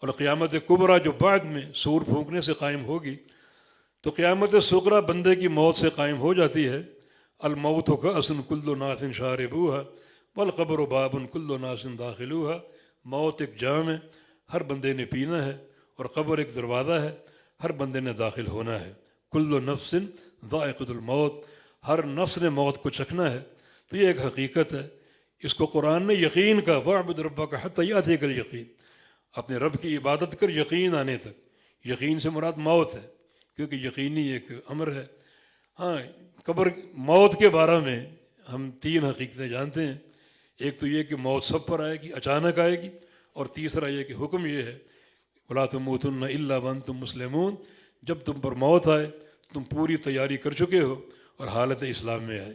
اور قیامت کبریٰ جو بعد میں سور پھونکنے سے قائم ہوگی۔ تو قیامت صغریٰ بندے کی موت سے قائم ہو جاتی ہے۔ الموت کأس کل ناس شاربوہا والقبر باب کل ناس داخلوہا۔ موت ایک جام ہے، ہر بندے نے پینا ہے، اور قبر ایک دروازہ ہے، ہر بندے نے داخل ہونا ہے۔ کل نفس ذائقۃ الموت، ہر نفس نے موت کو چکھنا ہے۔ تو یہ ایک حقیقت ہے، اس کو قرآن نے یقین کا وَاعْبُدْ رَبَّكَ حَتَّىٰ يَأْتِيَكَ الْيَقِينُ، اپنے رب کی عبادت کر یقین آنے تک۔ یقین سے مراد موت ہے، کیونکہ یقینی ایک امر ہے۔ ہاں، قبر موت کے بارے میں ہم 3 حقیقتیں جانتے ہیں۔ ایک تو یہ کہ موت سب پر آئے گی، اچانک آئے گی، اور تیسرا یہ کہ حکم یہ ہے وَلَا تَمُوتُنَّ إِلَّا وَأَنْتُمْ مُسْلِمُونَ، جب تم پر موت آئے تم پوری تیاری کر چکے ہو اور حالت اسلام میں آئے۔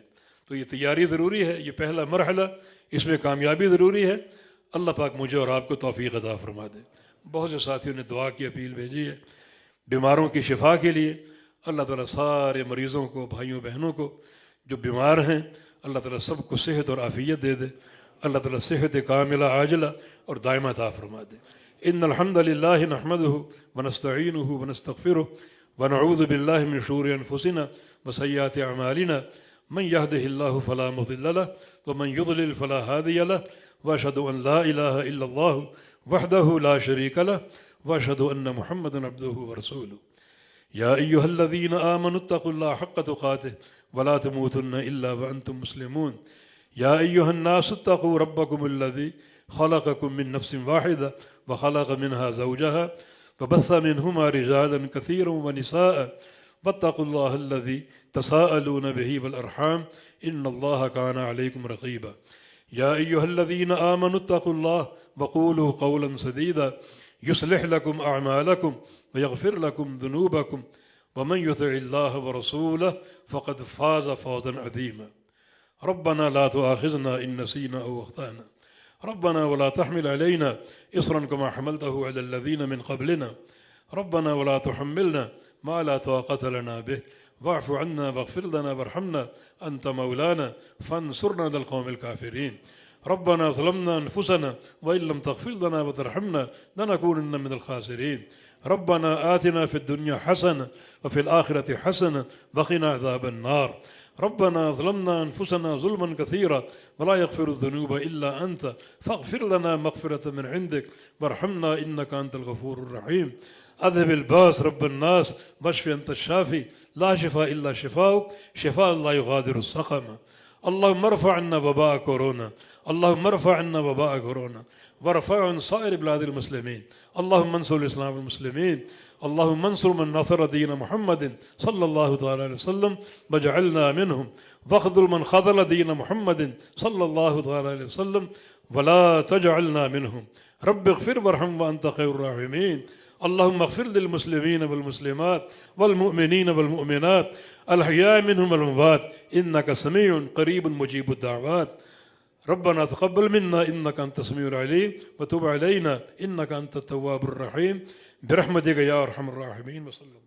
تو یہ تیاری ضروری ہے، یہ پہلا مرحلہ، اس میں کامیابی ضروری ہے۔ اللہ پاک مجھے اور آپ کو توفیق عطا فرما دے۔ بہت سے ساتھیوں نے دعا کی اپیل بھیجی ہے بیماروں کی شفا کے لیے۔ اللہ تعالیٰ سارے مریضوں کو، بھائیوں بہنوں کو جو بیمار ہیں، اللہ تعالیٰ سب کو صحت اور عافیت دے دے۔ اللہ تعالیٰ صحت کاملہ عاجلہ اور دائمہ عطا فرما دے۔ ان الحمد للہ نحمدہ ونستعینہ ونستغفرہ ونعوذ باللہ من شرور انفسنا وسیئات اعمالنا من یہدہ اللہ فلا مضل لہ ومن یضلل فلا ہادی لہ واشہد ان لا الہ الا اللہ وحدہ لا شریک لہ واشہد ان محمدا عبدہ ورسولہ۔ یا ایہا الذین آمنوا اتقوا اللہ حق تقاتہ ولا تموتن الا وانتم مسلمون۔ یا ایہا الناس اتقوا ربکم الذی خلقکم من نفس واحدہ وخلق منها زوجها وبث منهما رجالا كثيرا ونساء واتقوا الله الذي تساءلون به والأرحام إن الله كان عليكم رقيبا۔ يا أيها الذين آمنوا اتقوا الله وقولوا قولا سديدا يصلح لكم أعمالكم ويغفر لكم ذنوبكم ومن يطع الله ورسوله فقد فاز فوزا عظيما۔ ربنا لا تؤاخذنا إن نسينا أو أخطأنا، ربنا ولا تحمل علينا إصرا كما حملته على الذين من قبلنا، ربنا ولا تحملنا ما لا طاقة لنا به واعف عنا واغفر لنا وارحمنا أنت مولانا فانصرنا على القوم الكافرين۔ ربنا ظلمنا أنفسنا وإن لم تغفر لنا وترحمنا لنكونن من الخاسرين۔ ربنا آتنا في الدنيا حسنة وفي الآخرة حسنة وقنا عذاب النار۔ ربنا ظلمنا أنفسنا ظلما كثيرا ولا يغفر الذنوب إلا أنت فاغفر لنا مغفرة من عندك وارحمنا إنك أنت الغفور الرحيم۔ أذهب الباس رب الناس واشف أنت الشافي لا شفاء إلا شفاؤك شفاء لا يغادر سقما۔ اللهم ارفع عنا وباء كورونا، اللهم ارفع عنا وباء كورونا وارفع عن سائر بلاد المسلمين۔ اللهم انصر الإسلام والمسلمين، اللهم انصر من نصر دين محمد صلى الله تعالى عليه وسلم واجعلنا منهم، واخذل من خذل دين محمد صلى الله تعالى عليه وسلم ولا تجعلنا منهم۔ رب اغفر وارحم وأنت خير الراحمين۔ اللهم اغفر للمسلمين والمسلمات والمؤمنين والمؤمنات الأحياء منهم والأموات إنك سميع قريب مجيب الدعوات۔ ربنا تقبل منا إنك أنت السميع العليم وتب علينا إنك أنت التواب الرحيم برحمتك يا أرحم الراحمين وصلى الله۔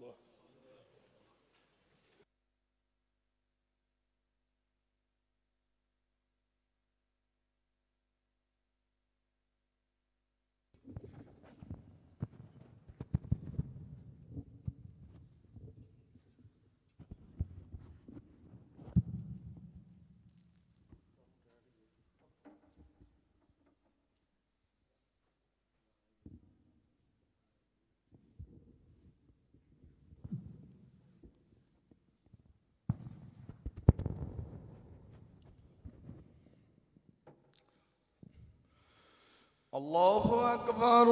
الله أكبر